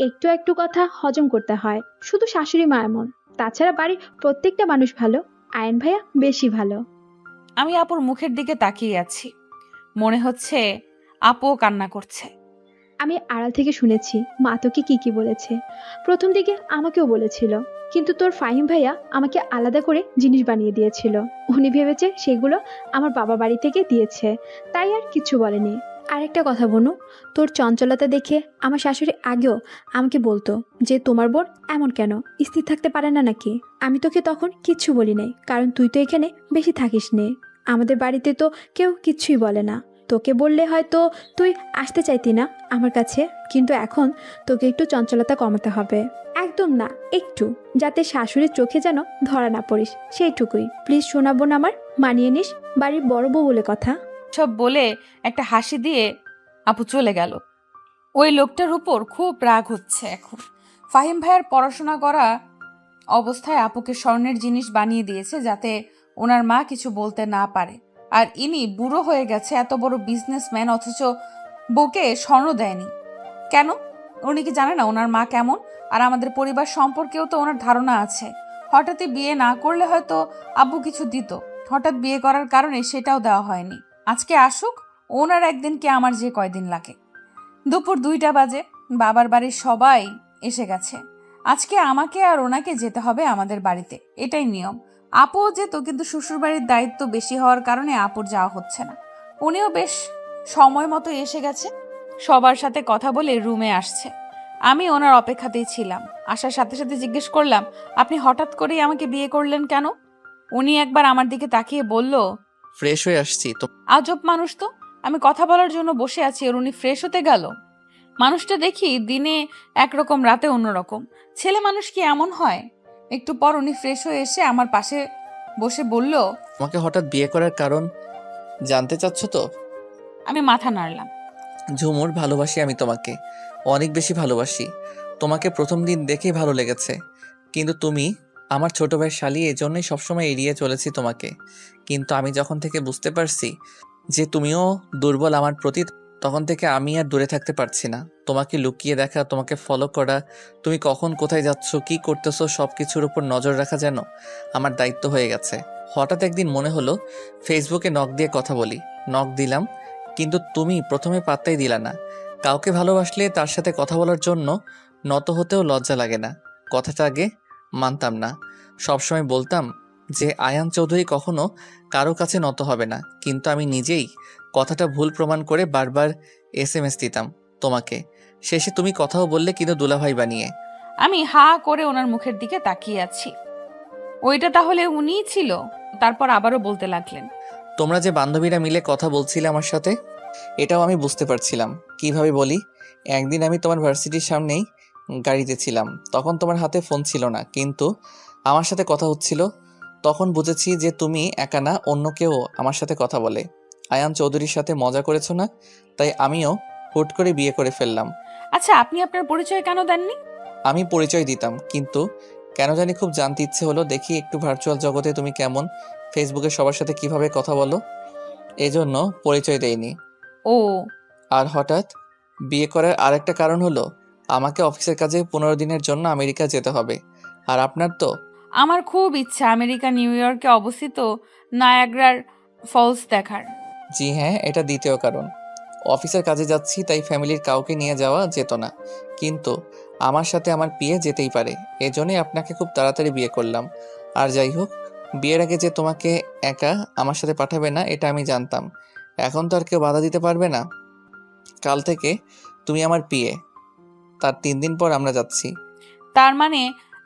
একটু একটু কথা হজম করতে হয়, শুধু শাশুড়ি মা এমন। তাছাড়া বাড়ির প্রত্যেকটা মানুষ ভালো, আয়ন ভাইয়া বেশি ভালো। আমি আপুর মুখের দিকে তাকিয়ে আছি। মনে হচ্ছে আপুও কান্না করছে। আমি আড়াল থেকে শুনেছি মা তোকে কি কি বলেছে। প্রথম দিকে আমাকেও বলেছিল, কিন্তু তোর ফাহিম ভাইয়া আমাকে আলাদা করে জিনিস বানিয়ে দিয়েছিল। উনি ভেবেছে সেগুলো আমার বাবা বাড়ি থেকে দিয়েছে, তাই আর কিছু বলেনি। আরেকটা কথা বনু, তোর চঞ্চলতা দেখে আমার শাশুড়ি আগেও আমাকে বলতো যে তোমার বোন এমন কেন, স্থির থাকতে পারে না নাকি। আমি তোকে তখন কিচ্ছু বলি নাই, কারণ তুই তো এখানে বেশি থাকিস নে। আমাদের বাড়িতে তো কেউ কিচ্ছুই বলে না। তোকে বললে হয়তো তুই আসতে চাইতি না আমার কাছে, কিন্তু এখন তোকে একটু চঞ্চলতা কমাতে হবে। একদম না, একটু, যাতে শাশুড়ির চোখে যেন ধরা না পড়িস, সেইটুকুই। প্লিজ শোনাবো না আমার, মানিয়ে নিস, বাড়ির বড় বউ বলে কথা। সব বলে একটা হাসি দিয়ে আপু চলে গেল। ওই লোকটার উপর খুব রাগ হচ্ছে এখন। ফাহিম ভাইয়ার পড়াশোনা করা অবস্থায় আপুকে স্বর্ণের জিনিস বানিয়ে দিয়েছে যাতে ওনার মা কিছু বলতে না পারে। আর ইনি বুড়ো হয়ে গেছে, এত বড় বিজনেসম্যান, অথচ বউকে স্বর্ণ দেয়নি কেন? উনি কি জানে না ওনার মা কেমন? আর আমাদের পরিবার সম্পর্কেও তো ওনার ধারণা আছে। হঠাৎই বিয়ে না করলে হয়তো আব্বু কিছু দিত, হঠাৎ বিয়ে করার কারণে সেটাও দেওয়া হয়নি। আজকে আসুক, ওনার একদিন কি আমার যে কয়দিন লাগে। দুপুর 2টা বাজে, বাবার বাড়ির সবাই এসে গেছে। আজকে আমাকে আর ওনাকে যেতে হবে আমাদের বাড়িতে, এটাই নিয়ম। আপুও যেত, কিন্তু শ্বশুরবাড়ির দায়িত্ব বেশি হওয়ার কারণে আপুর যাওয়া হচ্ছে না। উনিও বেশ সময় মতো এসে গেছে, সবার সাথে কথা বলে রুমে আসছে। আমি ওনার অপেক্ষাতেই ছিলাম। আসার সাথে সাথে জিজ্ঞেস করলাম, আপনি হঠাৎ করেই আমাকে বিয়ে করলেন কেন? উনি একবার আমার দিকে তাকিয়ে বলল, ফ্রেশ হয়ে আসছি তো। আজব মানুষ তো, আমি কথা বলার জন্য বসে আছি আর উনি ফ্রেশ হতে গেল। মানুষটা দেখি দিনে একরকম রাতে অন্যরকম। ছেলে মানুষ কি এমন হয়? একটু পর উনি ফ্রেশ হয়ে এসে আমার পাশে বসে বলল, আমাকে হঠাৎ বিয়ে করার কারণ জানতে চাচ্ছ তো? আমি মাথা নাড়লাম। ঝুমুর, ভালোবাসি আমি তোমাকে, অনেক বেশি ভালোবাসি। তোমাকে প্রথম দিন দেখেই ভালো লেগেছে, কিন্তু তুমি আমার ছোট ভাইয়ের শালী, এজন্যই সবসময় এড়িয়ে চলেছি তোমাকে। কিন্তু আমি যখন থেকে বুঝতে পারছি যে তুমিও দুর্বল আমার প্রতি, তখন থেকে আমি আর দূরে থাকতে পারছি না। তোমাকে লুকিয়ে দেখা, তোমাকে ফলো করা, তুমি কখন কোথায় যাচ্ছ, কি করতেছো, সব কিছুর উপর নজর রাখা যেন আমার দায়িত্ব হয়ে গেছে। হঠাৎ একদিন মনে হলো ফেসবুকে নক দিয়ে কথা বলি। নক দিলাম, কিন্তু তুমি প্রথমে পাত্তাই দিলা না। কাউকে ভালোবাসলে তার সাথে কথা বলার জন্য নত হতেও লজ্জা লাগে না। কথাটা আগে মানতাম না, সবসময় বলতাম যে আয়ান চৌধুরী কখনো কারো কাছে নত হবে না, কিন্তু আমি নিজেই কথাটা ভুল প্রমাণ করে বারবার SMS দিতাম তোমাকে। শেষে তুমি কথাও বললে, কিন্তু দুলাভাই বানিয়ে। আমি হা করে ওনার মুখের দিকে তাকিয়ে আছি। ওইটা তাহলে উনিই ছিল? তারপর আবারও বলতে লাগলেন, তোমরা যে বান্ধবীরা মিলে কথা বলছিলে আমার সাথে, এটাও আমি বুঝতে পারছিলাম। কিভাবে বলি, একদিন আমি তোমার ভার্সিটির সামনেই গাড়িতে ছিলাম, তখন তোমার হাতে ফোন ছিল না, কিন্তু আমার সাথে কথা হচ্ছিল। তখন বুঝেছি যে তুমি একা না, অন্য কেউ আমার সাথে কথা বলে। আয়ান চৌধুরীর সাথে মজা করেছো না, তাই আমিও হুট করে বিয়ে করে ফেললাম। আচ্ছা আপনি আপনার পরিচয় কেন দেননি? আমি পরিচয় দিতাম, কিন্তু কেন জানি খুব জানতে ইচ্ছে হলো, দেখি একটু ভার্চুয়াল জগতে তুমি কেমন, ফেসবুকে সবার সাথে কিভাবে কথা বলো, এজন্য পরিচয় দেইনি। ও, আর হঠাৎ বিয়ে করার আরেকটা কারণ হলো আমাকে অফিসের কাজে 15 দিনের জন্য আমেরিকা যেতে হবে। আর আপনার তো আমার খুব ইচ্ছা আমেরিকা নিউ ইয়র্কে অবস্থিত নায়াগ্রার ফলস দেখার। জি হ্যাঁ, এটা দ্বিতীয় কারণ। অফিসের কাজে যাচ্ছি, তাই ফ্যামিলির কাউকে নিয়ে যাওয়া যেত না, কিন্তু আমার সাথে আমার বিয়ে যেতেই পারে। এজন্যই আপনাকে খুব তাড়াতাড়ি বিয়ে করলাম। আর যাই হোক, বিয়ের আগে যে তোমাকে একা আমার সাথে পাঠাবে না এটা আমি জানতাম। এখন তো আর কেউ বাধা দিতে পারবে না। কাল থেকে তুমি আমার বিয়ে, তার 3 দিন পর আমরা যাচ্ছি। তার মানে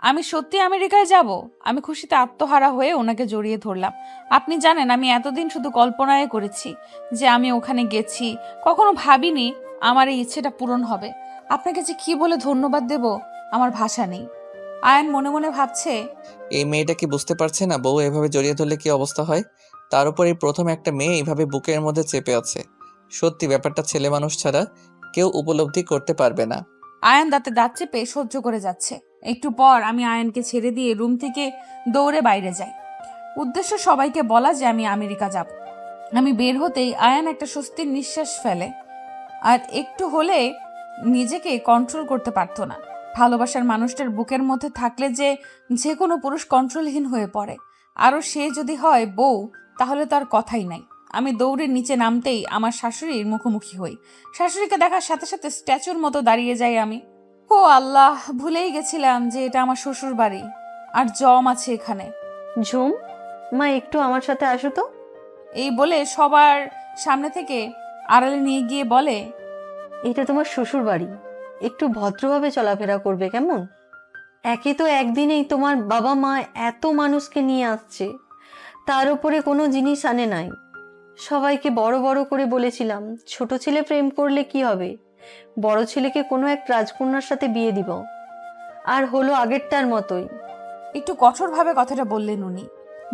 আমি সত্যি আমেরিকায় যাব? আমি খুশিতে আত্মহারা হয়ে ওনাকে জড়িয়ে ধরলাম। আপনি জানেন আমি এতদিন শুধু কল্পনায় করেছি যে আমি ওখানে গেছি, কখনো ভাবিনি আমার এই ইচ্ছেটা পূরণ হবে। আপনাকে যে কি বলে ধন্যবাদ দেব আমার ভাষা নেই। আয়ান মনে মনে ভাবছে, এই মেয়েটা কি বুঝতে পারছে না বউ এভাবে জড়িয়ে ধরলে কি অবস্থা হয়? তার উপর এই প্রথম একটা মেয়ে এইভাবে বুকের মধ্যে চেপে আছে। সত্যি ব্যাপারটা ছেলে মানুষ ছাড়া কেউ উপলব্ধি করতে পারবে না। আয়ান দাঁতে দাঁত চেপে সহ্য করে যাচ্ছে। একটু পর আমি আয়ানকে ছেড়ে দিয়ে রুম থেকে দৌড়ে বাইরে যাই। উদ্দেশ্য সবাইকে বলা যে আমি আমেরিকা যাব। আমি বের হতেই আয়ান একটা স্বস্তির নিঃশ্বাস ফেলে। আর একটু হলে নিজেকে কন্ট্রোল করতে পারতো না। ভালোবাসার মানুষটার বুকের মধ্যে থাকলে যে কোনো পুরুষ কন্ট্রোলহীন হয়ে পড়ে। আরও সে যদি হয় বউ, তাহলে তো আর কথাই নাই। আমি দৌড়ে নিচে নামতেই আমার শাশুড়ির মুখোমুখি হই। শাশুড়িকে দেখার সাথে সাথে স্ট্যাচুর মতো দাঁড়িয়ে যাই আমি। ও আল্লাহ, ভুলেই গেছিলাম যে এটা আমার শ্বশুর বাড়ি, আর জম আছে এখানে। ঝুম, মা একটু আমার সাথে আসো তো। এই বলে সবার সামনে থেকে আড়ালে নিয়ে গিয়ে বলে, এটা তোমার শ্বশুর বাড়ি, একটু ভদ্রভাবে চলাফেরা করবে কেমন? একে তো একদিনেই তোমার বাবা মা এত মানুষকে নিয়ে আসছে, তার উপরে কোনো জিনিস আনে নাই। সবাইকে বড় বড় করে বলেছিলাম ছোট ছেলে প্রেম করলে কি হবে, বড় ছেলেকে কোনো এক রাজকন্যার সাথে বিয়ে দিব, আর হলো আগেরটার মতোই। একটু কঠোরভাবে কথাটা বললেন উনি।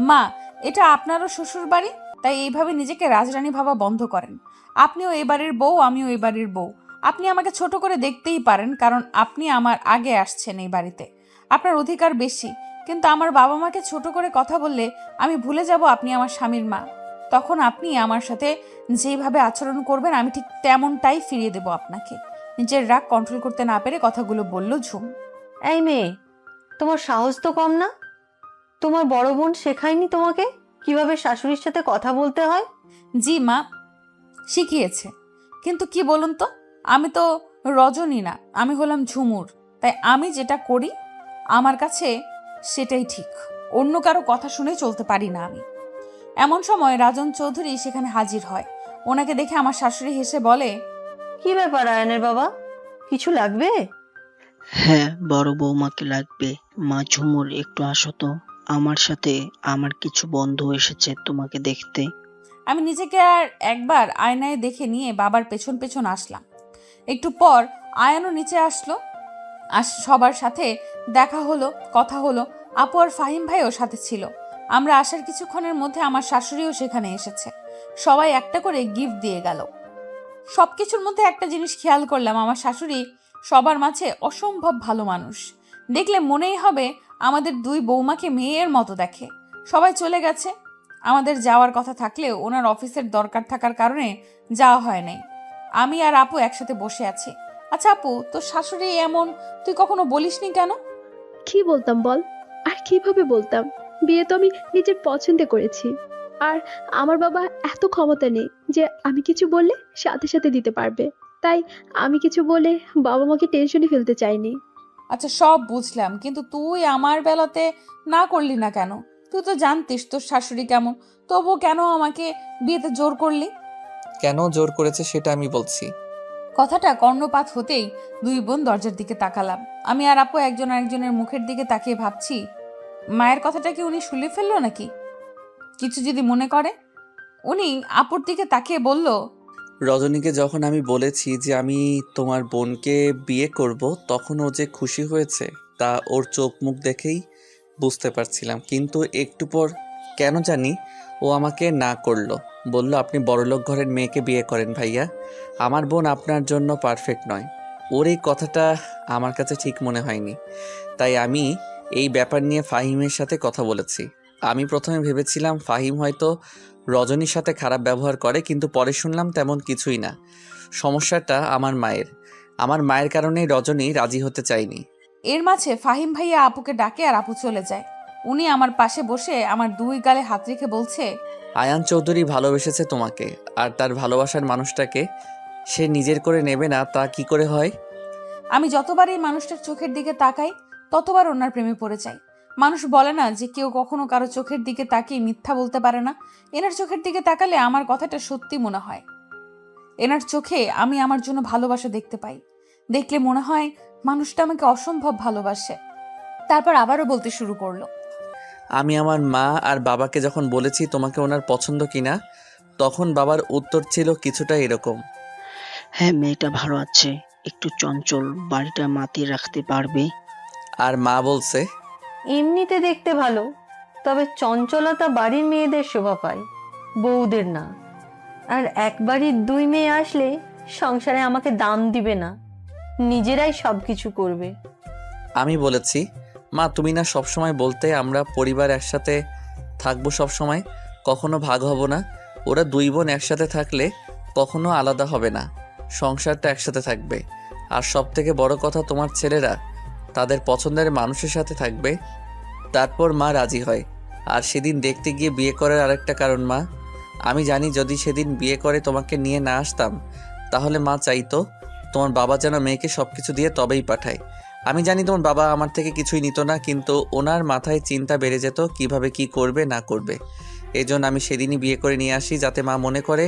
মা, এটা আপনারও শ্বশুর বাড়ি, তাই এইভাবে নিজেকে রাজরানী ভাবা বন্ধ করেন। আপনিও এই বাড়ির বউ, আমিও এই বাড়ির বউ। আপনি আমাকে ছোট করে দেখতেই পারেন, কারণ আপনি আমার আগে আসছেন এই বাড়িতে। আপনার অধিকার বেশি, কিন্তু আমার বাবা মাকে ছোট করে কথা বললে আমি ভুলে যাব আপনি আমার স্বামীর মা। তখন আপনি আমার সাথে যেভাবে আচরণ করবেন আমি ঠিক তেমনটাই ফিরিয়ে দেব আপনাকে। নিজের রাগ কন্ট্রোল করতে না পেরে কথাগুলো বলল ঝুম। এই মেয়ে, তোমার সাহস তো কম না? তোমার বড় বোন শেখায়নি তোমাকে কিভাবে শাশুড়ির সাথে কথা বলতে হয়? জি মা, শিখিয়েছে, কিন্তু কি বলুন তো, আমি তো রজনী না, আমি হলাম ঝুমুর। তাই আমি যেটা করি আমার কাছে সেটাই ঠিক। অন্য কারো কথা শুনে চলতে পারি না আমি। এমন সময় রাজন চৌধুরী সেখানে হাজির হয়। ওনাকে দেখে আমার শাশুড়ি হেসে বলে, কি ব্যাপার আয়নের বাবা, কিছু লাগবে? হ্যাঁ, বড় বৌমাকে লাগবে। মা ঝুমুর, একটু আসো তো আমার সাথে। আমার কিছু বন্ধু এসেছে তোমাকে দেখতে। আমি নিজেকে আর একবার আয়নায় দেখে নিয়ে বাবার পেছন পেছন আসলাম। একটু পর আয়ানও নিচে আসলো। সবার সাথে দেখা হলো, কথা হলো। আপু আর ফাহিম ভাইও সাথে ছিল। আমরা আসার কিছুক্ষণের মধ্যে আমার শাশুড়িও সেখানে এসেছে। সবাই একটা করে গিফট দিয়ে গেল। সবকিছুর মধ্যে একটা জিনিস খেয়াল করলাম, আমার শাশুড়ি সবার মাঝে অসম্ভব ভালো মানুষ। দেখলে মনেই হবে আমাদের দুই বৌমাকে মেয়ের মতো দেখে। সবাই চলে গেছে। আমাদের যাওয়ার কথা থাকলেও ওনার অফিসের দরকার থাকার কারণে যাওয়া হয় নাই। আমি আর আপু একসাথে বসে আছি। আচ্ছা আপু, তোর শাশুড়ি এমন তুই কখনো বলিসনি কেন? কি বলতাম বল? আর কিভাবে বলতাম? বিয়ে তো আমি নিজের পছন্দে করেছি। আর আমার বাবা এত ক্ষমতা নেই যে আমি কিছু বললে সাথে সাথে দিতে পারবে। তাই আমি কিছু বলে বাবা মাকে টেনশনে ফেলতে চাইনি। আচ্ছা সব বুঝলাম, কিন্তু তুই আমার বেলাতে না করলি না কেন? তুই তো জানতিস তোর শাশুড়ি কেমন, তবু কেন আমাকে বিয়েতে জোর করলি? কেন জোর করেছে সেটা আমি বলছি। কথাটা কর্ণপাত হতেই দুই বোন দরজার দিকে তাকালাম। আমি আর আপু একজন আরেকজনের মুখের দিকে তাকিয়ে ভাবছি, মায়ের কথাটা কি উনি শুলে ফেললো নাকি? কিছু যদি মনে করে। উনি আপুর দিকে তাকিয়ে বলল, রজনীকে যখন আমি বলেছি যে আমি তোমার বোনকে বিয়ে করব, তখন ও যে খুশি হয়েছে তা ওর চোখ মুখ দেখেই বুঝতে পারছিলাম। কিন্তু একটু পর কেন জানি ও আমাকে না করলো, বলল আপনি বড়লোক ঘরের মেয়েকে বিয়ে করেন ভাইয়া, আমার বোন আপনার জন্য পারফেক্ট নয়। ওর এই কথাটা আমার কাছে ঠিক মনে হয়নি, তাই আমি এই ব্যাপার নিয়ে ফাহিমের সাথে কথা বলেছি। আমি প্রথমে ভেবেছিলাম ফাহিম হয়তো রজনীর সাথে খারাপ ব্যবহার করে, কিন্তু পরে শুনলাম তেমন কিছুই না। সমস্যাটা আমার মায়ের কারণেই রজনী রাজি হতে চায়নি। এর মাঝে ফাহিম ভাইয়া আপুকে ডাকে আর আপু চলে যায়। উনি আমার পাশে বসে আমার দুই গালে হাত রেখে বলছে, আয়ান চৌধুরী ভালোবেসেছে তোমাকে, আর তার ভালোবাসার মানুষটাকে সে নিজের করে নেবে না তা কি করে হয়? আমি যতবার এই মানুষটার চোখের দিকে তাকাই ততবার ওনার প্রেমে পড়ে যাই। মানুষ বলে না যে কেউ কখনো কারো চোখের দিকে তাকিয়ে মিথ্যা বলতে পারে না। এনার চোখের দিকে তাকালে আমার কথাটা সত্যি মনে হয়। এনার চোখে আমি আমার জন্য ভালোবাসা দেখতে পাই। দেখলে মনে হয় মানুষটা আমাকে অসম্ভব ভালোবাসে। তারপর আবারও বলতে শুরু করলো, আমি আমার মা আর বাবাকে যখন বলেছি তোমাকে ওনার পছন্দ কিনা, তখন বাবার উত্তর ছিল কিছুটা এরকম। হ্যাঁ, মেয়েটা ভালো আছে, একটু চঞ্চল, বাড়িটা মাতিয়ে রাখতে পারবে। আর মা বলছে, এমনিতে দেখতে ভালো, তবে চঞ্চলতা বাড়ির মেয়েদের শোভা পায়, বউদের না। আর এক বাড়ির দুই মেয়ে আসলে সংসারে আমাকে দাম দিবে না, নিজেরাই সব কিছু করবে। আমি বলেছি, মা তুমি না সবসময় বলতে আমরা পরিবার একসাথে থাকবো, সবসময় কখনো ভাগ হব না। ওরা দুই বোন একসাথে থাকলে কখনো আলাদা হবে না, সংসারটা একসাথে থাকবে। আর সব থেকে বড় কথা, তোমার ছেলেরা তাদের পছন্দের মানুষের সাথে থাকবে। তারপর মা রাজি হয়। আর সেদিন দেখতে গিয়ে বিয়ে করার আরেকটা কারণ মা, আমি জানি যদি সেদিন বিয়ে করে তোমাকে নিয়ে না আসতাম, তাহলে মা চাইতো তোমার বাবা যেন মেয়েকে সব কিছু দিয়ে তবেই পাঠায়। আমি জানি তোমার বাবা আমার থেকে কিছুই নিত না, কিন্তু ওনার মাথায় চিন্তা বেড়ে যেত কিভাবে কি করবে না করবে। এই জন্য আমি সেদিনই বিয়ে করে নিয়ে আসি, যাতে মা মনে করে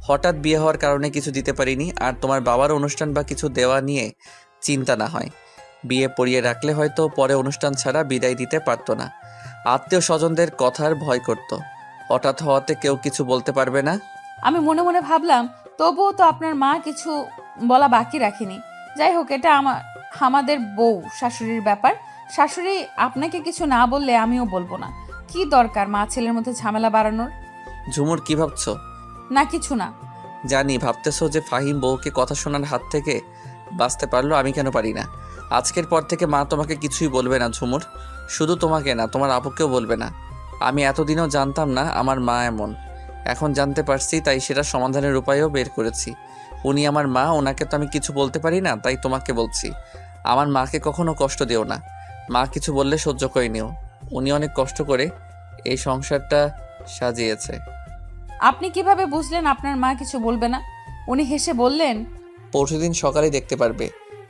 হঠাৎ বিয়ে হওয়ার কারণে কিছু দিতে পারিনি, আর তোমার বাবার অনুষ্ঠান বা কিছু দেওয়া নিয়ে চিন্তা না হয়। বিয়ে পড়িয়ে রাখলে হয়তো পরে অনুষ্ঠান ছাড়া বিদায় দিতে পারতো না। আত্মীয় স্বজনদের কথার ভয় করত, হঠাৎ হওয়াতে কেউ কিছু বলতে পারবে না। আমি মনে মনে ভাবলাম, তবুও তো আপনার মা কিছু বলা বাকি রাখেনি। যাই হোক, এটা আমাদের বউ শাশুড়ির ব্যাপার। শাশুড়ি আপনাকে কিছু না বললে আমিও বলবো না। কি দরকার মা ছেলের মধ্যে ঝামেলা বাড়ানোর? ঝুমুর, কি ভাবছো? না, কিছু না। জানি ভাবতেছো যে ফাহিম বউকে কথা শোনার হাত থেকে বাঁচতে পারলো, আমি কেন পারি না। আজকের পর থেকে মা তোমাকে কিছুই বলবে না ঝুমুর, শুধু তোমাকে না, তোমার আপুকেও বলবে না। আমি এতদিনও জানতাম না আমার মা এমন, এখন জানতে পারছি, তাই সেটা সমাধানের উপায়ও বের করেছি। উনি আমার মা, ওনাকে তো আমি কিছু বলতে পারি না, তাই তোমাকে বলছি। আমার মাকে কখনো কষ্ট দিও না, মা কিছু বললে সহ্য করে নিও। উনি অনেক কষ্ট করে এই সংসারটা সাজিয়েছে। আপনি কিভাবে বুঝলেন আপনার মা কিছু বলবে না? উনি হেসে বললেন, পরশুদিন সকালে দেখতে পারবে।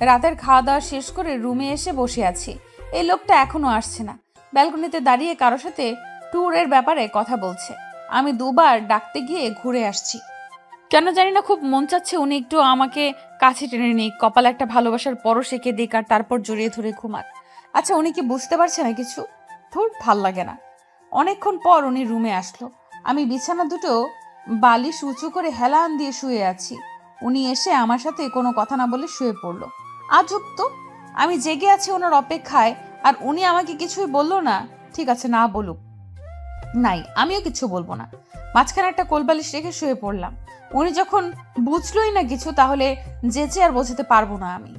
রাতের খাওয়া দাওয়া শেষ করে রুমে এসে বসে আছি। এই লোকটা এখনো আসছে না। ব্যালকনিতে দাঁড়িয়ে কারো সাথে ট্যুরের ব্যাপারে কথা বলছে। আমি দুবার ডাকতে গিয়ে ঘুরে আসছি। কেন জানি না খুব মন চাচ্ছে উনি একটু আমাকে কাছে টেনে নিক, কপালে একটা ভালোবাসার পরশ এঁকে দিক, আর তারপর জড়িয়ে ধরে ঘুমাক। আচ্ছা, উনি কি বুঝতে পারছে না কিছু? ধুর, ভাল লাগে না। অনেকক্ষণ পর উনি রুমে আসলো। আমি বিছানা দুটো বালিশ উঁচু করে হেলান দিয়ে শুয়ে আছি। উনি এসে আমার সাথে কোনো কথা না বলে শুয়ে পড়লো। আজব তো, আমি জেগে আছি ওনার অপেক্ষায়, আর উনি আমাকে কিছুই বললো না। ঠিক আছে, না বলুক, নাই, আমিও কিছু বলবো না। মাঝখানে একটা কোলবালিশ রেখে শুয়ে পড়লাম। উনি যখন বুঝলোই না কিছু, তাহলে যেচে আর বোঝাতে পারবো না আমি।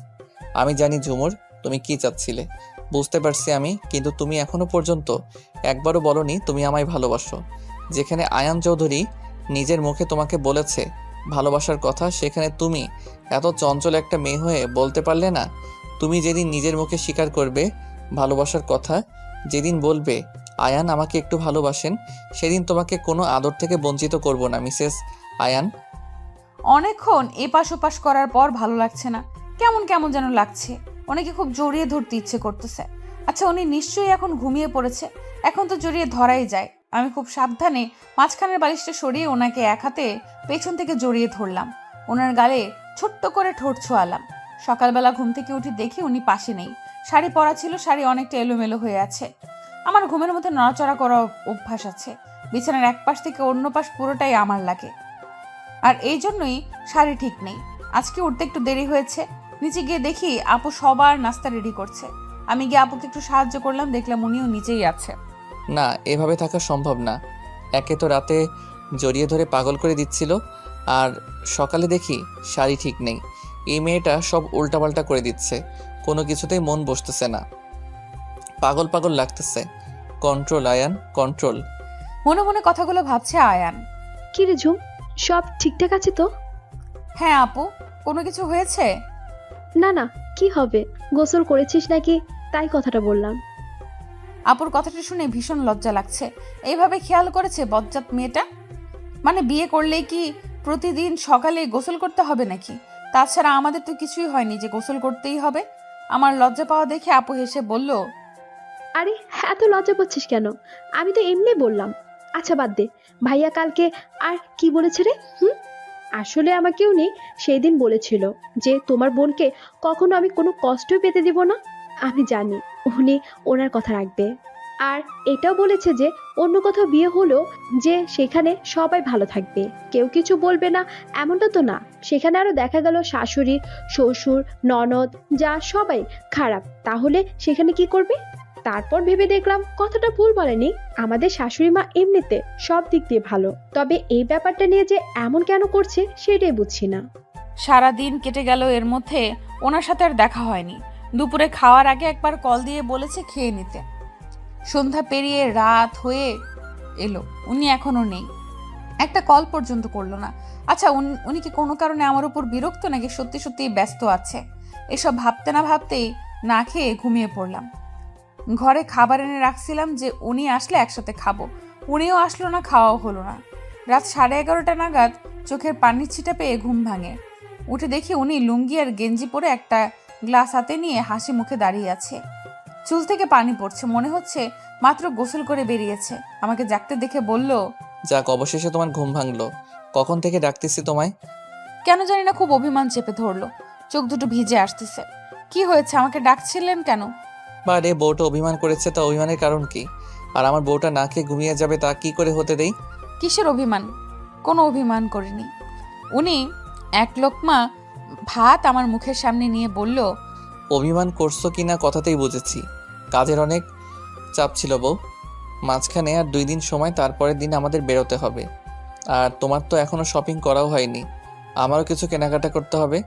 আমি জানি ঝুমুর তুমি কি চাচ্ছিলে, বুঝতে পারছি আমি, কিন্তু তুমি এখনো পর্যন্ত একবারও বলনি তুমি আমায় ভালোবাসো। যেখানে আয়ান চৌধুরী নিজের মুখে তোমাকে বলেছে ভালোবাসার কথা, সেখানে তুমি এত চঞ্চল একটা মেয়ে হয়ে বলতে পারলে না? তুমি যেদিন নিজের মুখে স্বীকার করবে ভালোবাসার কথা, যেদিন বলবে আয়ান আমাকে একটু ভালোবাসেন, সেদিন তোমাকে কোনো আদর থেকে বঞ্চিত করব না মিসেস আয়ান। অনেকক্ষণ এপাশ ওপাশ করার পর ভালো লাগছে না, কেমন কেমন যেন লাগছে। ওনাকে খুব জড়িয়ে ধরতে ইচ্ছে করতেছে। আচ্ছা, উনি নিশ্চয়ই এখন ঘুমিয়ে পড়েছে, এখন তো জড়িয়ে ধরাই যায়। আমি খুব সাবধানে মাঝখানের বালিশটা সরিয়ে ওনাকে এক হাতে পেছন থেকে জড়িয়ে ধরলাম। ওনার গালে ছোট্ট করে ঠোঁট ছোঁয়ালাম। সকালবেলা ঘুম থেকে উঠে দেখি উনি পাশে নেই। শাড়ি পরা ছিল, শাড়ি অনেকটা এলোমেলো হয়ে আছে। আমার ঘুমের মধ্যে নড়াচড়া করা অভ্যাস আছে। বিছানার এক পাশ থেকে অন্য পাশ পুরোটাই আমার লাগে, আর এই জন্যই শাড়ি ঠিক নেই। আজকে উঠতে একটু দেরি হয়েছে। নিচে গিয়ে দেখি আপু সবার নাস্তা রেডি করছে। আমি গিয়ে আপুকে একটু সাহায্য করলাম, দেখলাম উনিও নিচেই আছে। না, এভাবে থাকা সম্ভব না। একে তো রাতে জড়িয়ে ধরে পাগল করে দিচ্ছিল, আর সকালে দেখি শাড়ি ঠিক নেই। এই মেয়েটা সব উল্টাপাল্টা করে দিচ্ছে, কোনো কিছুতেই মন বসতেছে না, পাগল পাগল লাগতেছে। Control Ayan, control. মনে মনে কথাগুলো ভাবছে আয়ান। কি রে ঝুম, সব ঠিকঠাক আছে তো? হ্যাঁ আপু, কোনো কিছু হয়েছে? না না, কি হবে, গোসল করেছিস নাকি তাই কথাটা বললাম। আপুর কথাটা শুনে ভীষণ লজ্জা লাগছে। এইভাবে খেয়াল করেছে বজ্জাত মেয়েটা? মানে বিয়ে করলেই কি প্রতিদিন সকালে গোসল করতে হবে নাকি? তাছাড়া আমাদের তো কিছুই হয়নি যে গোসল করতেই হবে। আমার লজ্জা পাওয়া দেখে আপু হেসে বলল, আরে এত লজ্জা পাচ্ছিস কেন? আমি তো এমনি বললাম। আচ্ছা বাদ দে, ভাইয়া কালকে আর কি বলেছে রে? আসলে আমাকে উনি সেই দিন বলেছিল যে তোমার বোনকে কখনো আমি কোনো কষ্টই পেতে দিব না। আমি জানি উনি ওনার কথা রাখবে। আর এটাও বলেছে যে অন্য কোথাও বিয়ে হলো যে সেখানে সবাই ভালো থাকবে, কেউ কিছু বলবে না। এমনটা তো না, সেখানে আরো দেখা গেল শাশুড়ি, শ্বশুর, ননদ, যা সবাই খারাপ, তাহলে সেখানে কি করবে? তারপর ভেবে দেখলাম কথাটা ভুল বলেনি। আমাদের শাশুড়ি মা এমনিতে সব দিক দিয়ে ভালো, তবে এই ব্যাপারটা নিয়ে যে এমন কেন করছে সেটাই বুঝছি না। সারা দিন কেটে গেল, এর মধ্যে ওনার সাথে আর দেখা হয়নি। দুপুরে খাওয়ার আগে একবার কল দিয়ে বলেছে খেয়ে নিতে। সন্ধ্যা পেরিয়ে রাত হয়ে এলো, উনি এখনো নেই, একটা কল পর্যন্ত করলো না। আচ্ছা উনি কি কোনো কারণে আমার উপর বিরক্ত, নাকি সত্যি সত্যি ব্যস্ত আছে? এসব ভাবতে না ভাবতেই না খেয়ে ঘুমিয়ে পড়লাম। ঘরে খাবার এনে রাখছিলাম যে উনি আসলে একসাথে খাবো, উনিও আসলো না, খাওয়াও হলো না। রাত 11:30 নাগাদ চোখের পানির ছিটা পেয়ে ঘুম ভাঙে। উঠে দেখি উনি লুঙ্গি আর গেঞ্জি পরে একটা গ্লাস হাতে নিয়ে হাসি মুখে দাঁড়িয়ে আছে। চুল থেকে পানি পড়ছে, মনে হচ্ছে মাত্র গোসল করে বেরিয়েছে। আমাকে জাগতে দেখে বলল, যাক, অবশেষে তোমার ঘুম ভাঙলো। কখন থেকে ডাকতেছি তোমায়। কেন জানি না খুব অভিমান চেপে ধরলো, চোখ দুটো ভিজে আসতেছে। কি হয়েছে, আমাকে ডাকছিলেন কেন? বা রে, বউটা অভিমান করেছে, তা অভিমানের কারণ কি? আর আমার বউটা না খেয়ে ঘুমিয়ে যাবে তা কি করে হতে দেই? কিসের অভিমান? কোনো অভিমান করিনি। উনি এক লোকমা ভাত আমার মুখের সামনে নিয়ে বলল, অভিমান করছো কি না কথাতেই বুঝেছি। কাজের অনেক চাপ ছিল বউ, মাঝখানে আর 2 দিন সময়, তারপরের দিন আমাদের বেরোতে হবে। আর তোমার তো এখনো শপিং করাও হয়নি, আমারও কিছু কেনাকাটা করতে হবে।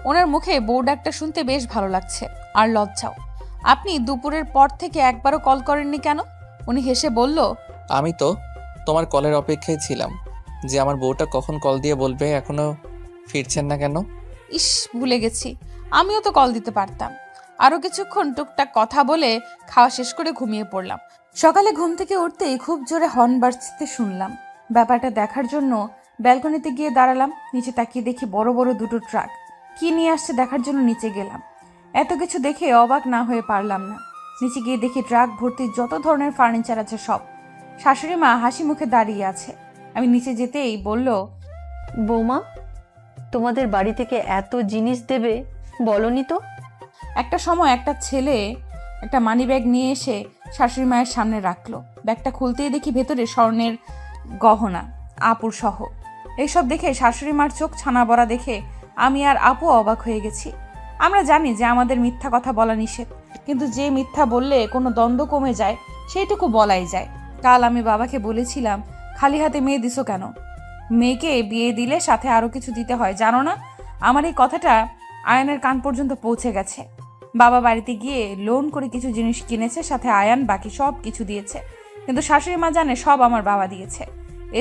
ওনার মুখে বউ ডাকটা শুনতে বেশ ভালো লাগছে, আর লজ্জাও। আপনি দুপুরের পর থেকে একবারও কল করেননি কেন? উনি হেসে বলল, আমি তো তোমার কলের অপেক্ষায় ছিলাম যে আমার বউটা কখন কল দিয়ে বলবে এখনো ফিরছেন না কেন। ইস, ভুলে গেছি, আমিও তো কল দিতে পারতাম। আরও কিছুক্ষণ টুকটাক কথা বলে খাওয়া শেষ করে ঘুমিয়ে পড়লাম। সকালে ঘুম থেকে উঠতেই খুব জোরে হর্ন বাজতে শুনলাম। ব্যাপারটা দেখার জন্য ব্যালকনিতে গিয়ে দাঁড়ালাম। নিচে তাকিয়ে দেখি বড় বড় দুটো ট্রাক কি নিয়ে আসছে দেখার জন্য নিচে গেলাম। এত কিছু দেখে অবাক না হয়ে পারলাম না। নিচে গিয়ে দেখি ট্রাক ভর্তি যত ধরনের ফার্নিচার আছে সব। শাশুড়ি মা হাসি মুখে দাঁড়িয়ে আছে। আমি নিচে যেতেই বলল, বৌমা, তোমাদের বাড়ি থেকে এত জিনিস দেবে বলনি তো? একটা সময় একটা ছেলে একটা মানি ব্যাগ নিয়ে এসে শাশুড়ি মায়ের সামনে রাখলো। ব্যাগটা খুলতেই দেখি ভেতরে স্বর্ণের গহনা, আপুর সহ। এইসব দেখে শাশুড়ি মার চোখ ছানা বড়া দেখে আমি আর আপু অবাক হয়ে গেছি। আমরা জানি যে আমাদের মিথ্যা কথা বলা নিষেধ, কিন্তু যে মিথ্যা বললে কোনো দ্বন্দ্ব কমে যায় সেইটুকু বলাই যায়। কাল আমি বাবাকে বলেছিলাম, খালি হাতে মেয়ে দিছো কেন? মেয়েকে বিয়ে দিলে সাথে আরও কিছু দিতে হয়, জানো না? আমার এই কথাটা আয়ানের কান পর্যন্ত পৌঁছে গেছে। বাবা বাড়িতে গিয়ে লোন করে কিছু জিনিস কিনেছে, সাথে আয়ান বাকি সব কিছু দিয়েছে। কিন্তু শাশুড়ি মা জানে সব আমার বাবা দিয়েছে।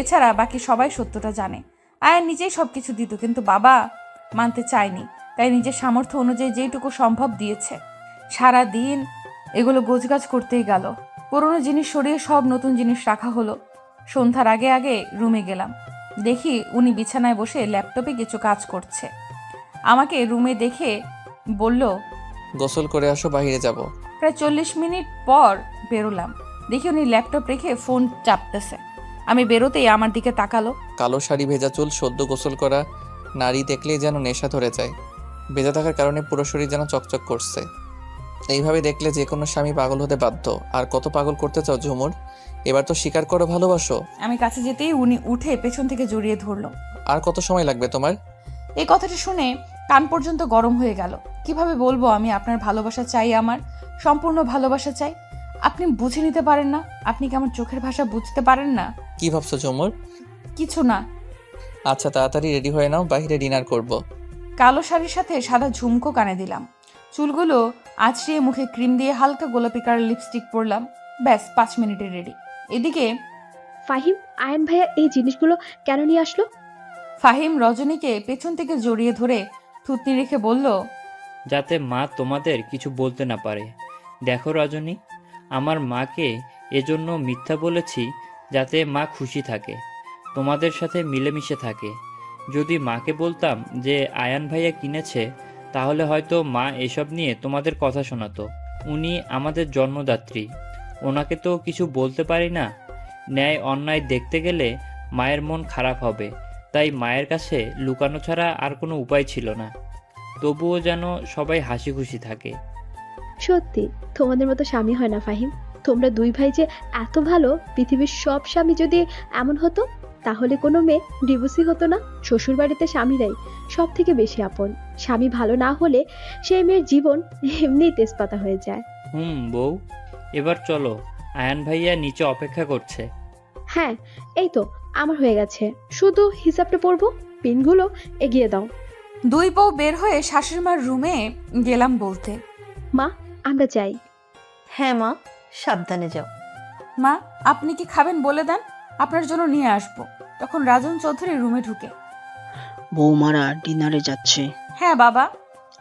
এছাড়া বাকি সবাই সত্যটা জানে। আয়ান নিজেই সব কিছু দিত, কিন্তু বাবা মানতে চায়নি, তাই নিজের সামর্থ্য অনুযায়ী যেইটুকু সম্ভব দিয়েছে। সারা দিন এগুলো গোছগাছ করতেই গেল। পুরনো জিনিস সরিয়ে সব নতুন জিনিস রাখা হলো। সন্ধ্যার আগে আগে রুমে গেলাম। দেখি উনি বিছানায় বসে ল্যাপটপে কিছু কাজ করছে। আমাকে রুমে দেখে বলল, গোসল করে আসো, বাইরে যাব। প্রায় 40 মিনিট পর বেরোলাম। দেখি উনি ল্যাপটপ রেখে ফোন চাপতেছে। আমি বেরোতেই আমার দিকে তাকালো। কালো শাড়ি, ভেজা চুল, সদ্য গোসল করা নারী দেখলেই যেন নেশা ধরে যায়। ভেজা থাকার কারণে পুরো শরীর যেন চকচক করছে। এইভাবে দেখলে যে কোনো স্বামী পাগল হতে বাধ্য। আর কত পাগল করতে চাও ঝুমুর? এবার তো স্বীকার করো ভালোবাসো। আমি কাছে যেতেই উনি উঠে পেছন থেকে জড়িয়ে ধরলো। আর কত সময় লাগবে তোমার? এই কথাটা শুনে কান পর্যন্ত গরম হয়ে গেল। কিভাবে বলবো আমি আপনার ভালোবাসা চাই, আমার সম্পূর্ণ ভালোবাসা চাই? আপনি বুঝে নিতে পারেন না? আপনি কি আমার চোখের ভাষা বুঝতে পারেন না? কি ভাবছো ঝুমুর? কিছু না। আচ্ছা, তাড়াতাড়ি রেডি হয়ে নাও, বাইরে ডিনার করব। কালো শাড়ির সাথে সাদা ঝুমকো কানে দিলাম। চুলগুলো আঁচড়িয়ে মুখে ক্রিম দিয়ে হালকা গোলাপি কালার লিপস্টিক পরলাম। ব্যাস 5 মিনিটে রেডি। এদিকে ফাহিম, আয়ান ভাইয়া এই জিনিসগুলো কেন নিয়ে আসলো? ফাহিম রজনীকে পেছন থেকে জড়িয়ে ধরে থুতনি রেখে বলল, যাতে মা তোমাদের কিছু বলতে না পারে। দেখো রজনী, আমার মাকে এজন্য মিথ্যা বলেছি যাতে মা খুশি থাকে, তোমাদের সাথে মিলেমিশে থাকে। যদি মাকে বলতাম যে আয়ান ভাইয়া কিনেছে, তাহলে হয়তো মা এসব নিয়ে তোমাদের কথা শোনাতো। উনি আমাদের জন্মদাত্রী, ওনাকে তো কিছু বলতে পারি না। ন্যায় অন্যায় দেখতে গেলে মায়ের মন খারাপ হবে, তাই মায়ের কাছে লুকানো ছাড়া আর কোনো উপায় ছিল না। তবুও যেন সবাই হাসি খুশি থাকে। সত্যি তোমাদের মতো স্বামী হয় না ফাহিম। তোমরা দুই ভাই যে এত ভালো, পৃথিবীর সব স্বামী যদি এমন হতো তাহলে কোনো মেয়ে ডিভোর্সই হতো না। শ্বশুর বাড়িতে স্বামীরাই সব থেকে বেশি আপন। স্বামী ভালো না হলে সেই মেয়ের জীবন এমনিই তেজপাতা হয়ে যায়। বউ, এবার চলো, আয়ান ভাইয়া নিচে অপেক্ষা করছে। হ্যাঁ, এই তো আমার হয়ে গেছে, শুধু হিসাবটা পড়বো। পিনগুলো এগিয়ে দাও। দুই বউ বের হয়ে শাশুড়িমার রুমে গেলাম বলতে, মা, আমরা যাই। হ্যাঁ মা, সাবধানে যাও। মা আপনি কি খাবেন বলে দেন, আপনার জন্য নিয়ে আসবো। তখন রাজন চৌধুরী রুমে ঢুকে, বৌমারা ডিনারে যাচ্ছে। হ্যাঁ বাবা।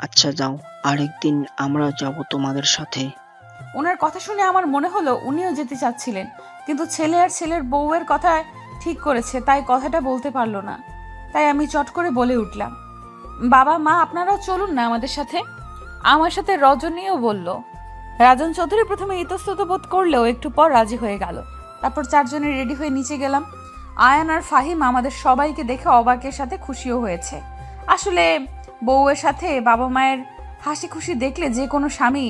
আচ্ছা যাও, আরেকদিন আমরা যাব তোমাদের সাথে। ওনার কথা শুনে আমার মনে হলো উনিও যেতে চাচ্ছিলেন, কিন্তু ছেলে আর ছেলের বউয়ের কথা ঠিক করেছে, তাই কথাটা বলতে পারলো না। তাই আমি চট করে বলে উঠলাম, বাবা মা আপনারাও চলুন না আমাদের সাথে। আমার সাথে রজনীও বলল। রাজন চৌধুরী প্রথমে ইতস্তত বোধ করলেও একটু পর রাজি হয়ে গেল। তারপর চারজনে রেডি হয়ে নিচে গেলাম। আয়ান আর ফাহিম আমাদের সবাইকে দেখে অবাকের সাথে খুশিও হয়েছে। আসলে বউয়ের সাথে বাবা মায়ের হাসি খুশি দেখলে যে কোনো স্বামী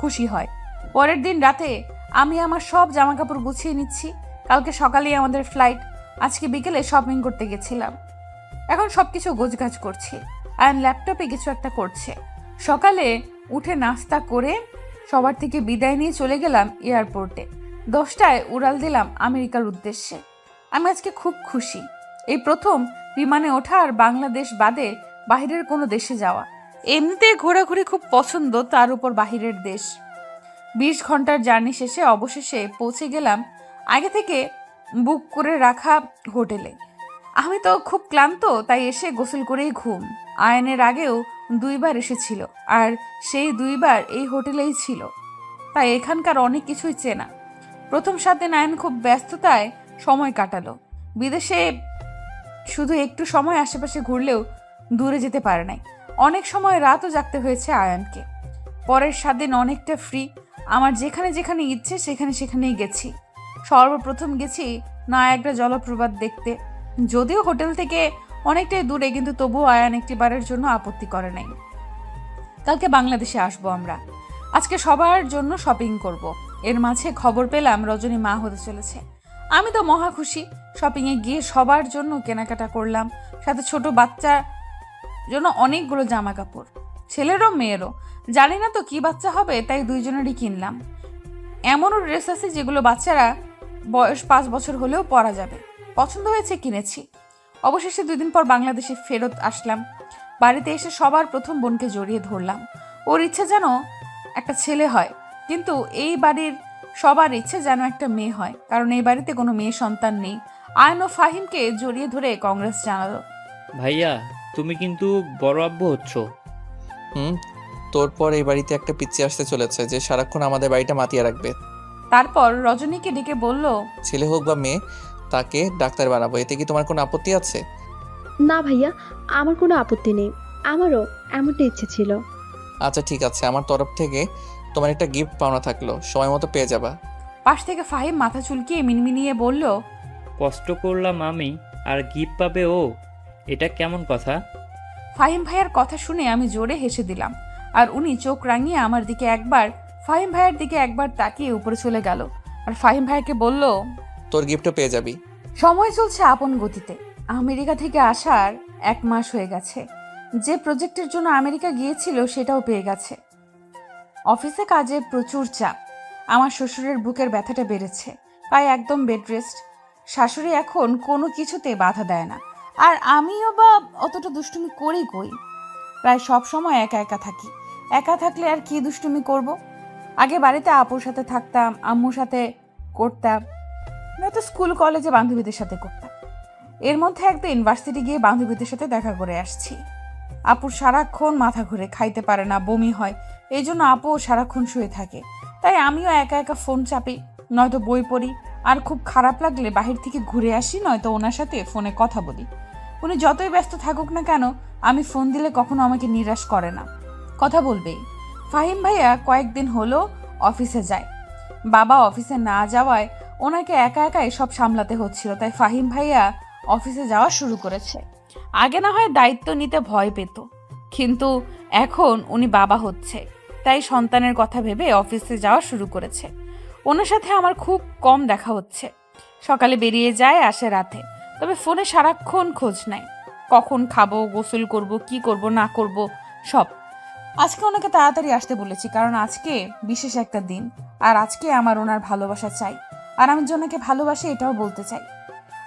খুশি হয়। পরের দিন রাতে আমি আমার সব জামাকাপড় গুছিয়ে নিচ্ছি। কালকে সকালেই আমাদের ফ্লাইট। আজকে বিকেলে শপিং করতে গেছিলাম। এখন সবকিছু গোছগাছ করছি। আয়ান ল্যাপটপে কিছু একটা করছে। সকালে উঠে নাস্তা করে সবার থেকে বিদায় নিয়ে চলে গেলাম এয়ারপোর্টে। 10টায় উড়াল দিলাম আমেরিকার উদ্দেশ্যে। আমি আজকে খুব খুশি। এই প্রথম বিমানে ওঠা আর বাংলাদেশ বাদে বাহিরের কোনো দেশে যাওয়া। এমনিতে ঘোরাঘুরি খুব পছন্দ, তার উপর বাহিরের দেশ। 20 ঘন্টার জার্নি শেষে অবশেষে পৌঁছে গেলাম আগে থেকে বুক করে রাখা হোটেলে। আমি তো খুব ক্লান্ত, তাই এসে গোসল করেই ঘুম। আয়নের আগেও 2 বার এসেছিল, আর সেই 2 বার এই হোটেলেই ছিল, তাই এখানকার অনেক কিছুই চেনা। প্রথম 7 দিন আয়ন খুব ব্যস্ততায় সময় কাটালো। বিদেশে শুধু একটু সময় আশেপাশে ঘুরলেও দূরে যেতে পারে নাই। অনেক সময় রাতও জাগতে হয়েছে আয়নকে। পরের 7 দিন অনেকটা ফ্রি। আমার যেখানে যেখানে ইচ্ছে সেখানেই গেছি। সর্বপ্রথম গেছি নায়াগ্রা জলপ্রপাত দেখতে। যদিও হোটেল থেকে অনেকটাই দূরে, কিন্তু তবুও আয়ান একটিবারের জন্য আপত্তি করে নাই। কালকে বাংলাদেশে আসবো আমরা। আজকে সবার জন্য শপিং করব। এর মাঝে খবর পেলাম রজনী মা হতে চলেছে। আমি তো মহা খুশি। শপিংয়ে গিয়ে সবার জন্য কেনাকাটা করলাম, সাথে ছোট বাচ্চার জন্য অনেকগুলো জামা কাপড়, ছেলেরও মেয়েরও। জানি না তো কি বাচ্চা হবে, তাই দুইজনেরই কিনলাম। এমনও ড্রেস আছে যেগুলো বাচ্চারা বয়স 5 বছর হলেও পরা যাবে। পছন্দ হয়েছে, কিনেছি। অবশেষে 2 দিন পর বাংলাদেশে ফেরত আসলাম। বাড়িতে এসে সবার প্রথম বোনকে জড়িয়ে ধরলাম। ওর ইচ্ছে যেন একটা ছেলে হয়, কিন্তু এই বাড়ির সবার ইচ্ছে যেন একটা মেয়ে হয়, কারণ এই বাড়িতে কোনো মেয়ে সন্তান নেই। আয়ন ও ফাহিমকে জড়িয়ে ধরে কংগ্রেস জানালো। ভাইয়া, তুমি কিন্তু বড় আব্বু হচ্ছ। তোর পর এই বাড়িতে একটা পিচ্চি আসতে চলেছে যে সারাক্ষণ আমাদের বাড়িটা মাতিয়ে রাখবে। তারপর রজনীকে ডেকে বলল, ছেলে হোক বা মেয়ে, তাকে ডাক্তার বানাবো। এতে কি তোমার কোনো আপত্তি আছে? না ভাইয়া, আমার কোনো আপত্তি নেই। আমারও এমনটা ইচ্ছে ছিল। আচ্ছা ঠিক আছে, আমার তরফ থেকে তোমার একটা গিফট পাওনা থাকলো, সময় মতো পেয়ে যাবা। পাশ থেকে ফাহিম মাথা চুলকিয়ে মিনমিনিয়ে বলল, কষ্ট করলাম আমি, আর গিফট পাবে ও? এটা কেমন কথা? ফাহিম ভাইয়ার কথা শুনে আমি জোরে হেসে দিলাম, আর উনি চোখ রাঙিয়ে আমার দিকে একবার, ফাহিম ভাইয়ের দিকে একবার তাকিয়ে উপরে চলে গেল, আর ফাহিম ভাইয়াকে বলল, তোর গিফটও পেয়ে যাবি। সময় চলছে আপন গতিতে। আমেরিকা থেকে আসার 1 মাস হয়ে গেছে। যে প্রজেক্টের জন্য আমেরিকা গিয়েছিল সেটাও পেয়ে গেছে। অফিসে কাজে প্রচুর চাপ। আমার শ্বশুরের বুকের ব্যথাটা বেড়েছে, তাই একদম বেড রেস্ট। শাশুড়ি এখন কোনো কিছুতে বাধা দেয় না, আর আমিও বা অতটা দুষ্টুমি করি কই। প্রায় সব সময় একা একা থাকি। একা থাকলে আর কি দুষ্টুমি করব? আগে বাড়িতে আপুর সাথে থাকতাম, আম্মুর সাথে করতাম, নয়তো স্কুল কলেজে বান্ধবীদের সাথে করতাম। এর মধ্যে একদিন ইউনিভার্সিটি গিয়ে বান্ধবীদের সাথে দেখা করে আসছি। আপুর সারাক্ষণ মাথা ঘুরে, খাইতে পারে না, বমি হয়। এই জন্য আপুও সারাক্ষণ শুয়ে থাকে। তাই আমিও একা একা ফোন চাপি, নয়তো বই পড়ি, আর খুব খারাপ লাগলে বাহির থেকে ঘুরে আসি, নয়তো ওনার সাথে ফোনে কথা বলি। উনি যতই ব্যস্ত থাকুক না কেন, আমি ফোন দিলে কখনো আমাকে নিরাশ করে না, কথা বলবেই। ফাহিম ভাইয়া কয়েকদিন হলো অফিসে যায়। বাবা অফিসে না যাওয়ায় ওনাকে একা একা সব সামলাতে হচ্ছিল, তাই ফাহিম ভাইয়া অফিসে যাওয়া শুরু করেছে। আগে না হয় দায়িত্ব নিতে ভয় পেত, কিন্তু এখন উনি বাবা হচ্ছে, তাই সন্তানের কথা ভেবে অফিসে যাওয়া শুরু করেছে। ওনার সাথে আমার খুব কম দেখা হচ্ছে। সকালে বেরিয়ে যায়, আসে রাতে, তবে ফোনে সারাক্ষণ খোঁজ নেয়। কখন খাবো, গোসল করব, কি করব না করব সব। আজকে ওনাকে তাড়াতাড়ি আসতে বলেছি, কারণ আজকে বিশেষ একটা দিন, আর আজকে আমার ওনার ভালোবাসা চাই, আর আমি যে ওনাকে ভালোবাসি এটাও বলতে চাই।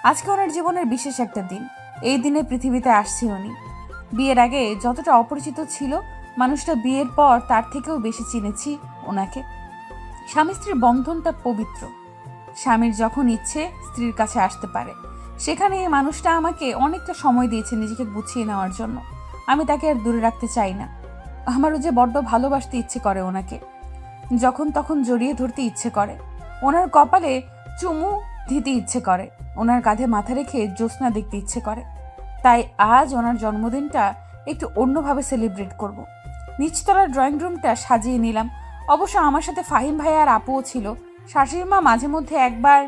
আজকে ওনার জীবনের বিশেষ একটা দিন। এই দিনে পৃথিবীতে আসছি উনি। বিয়ের আগে যতটা অপরিচিত ছিল মানুষটা, বিয়ের পর তার থেকেও বেশি চিনেছি ওনাকে। স্বামী স্ত্রীর বন্ধনটা পবিত্র। স্বামীর যখন ইচ্ছে স্ত্রীর কাছে আসতে পারে। সেখানে এই মানুষটা আমাকে অনেকটা সময় দিয়েছে নিজেকে গুছিয়ে নেওয়ার জন্য। আমি তাকে আর দূরে রাখতে চাই না। আমারও যে বড্ড ভালোবাসতে ইচ্ছে করে ওনাকে, যখন তখন জড়িয়ে ধরতে ইচ্ছে করে, ওনার কপালে চুমু দিতে ইচ্ছে করে, ওনার কাঁধে মাথা রেখে জ্যোৎস্না দেখতে ইচ্ছে করে। তাই আজ ওনার জন্মদিনটা একটু অন্যভাবে সেলিব্রেট করব। নিচতলার ড্রয়িং রুমটা সাজিয়ে নিলাম। অবশ্য আমার সাথে ফাহিম ভাই আর আপুও ছিল। শাশুড়ি মা মাঝে মধ্যে একবার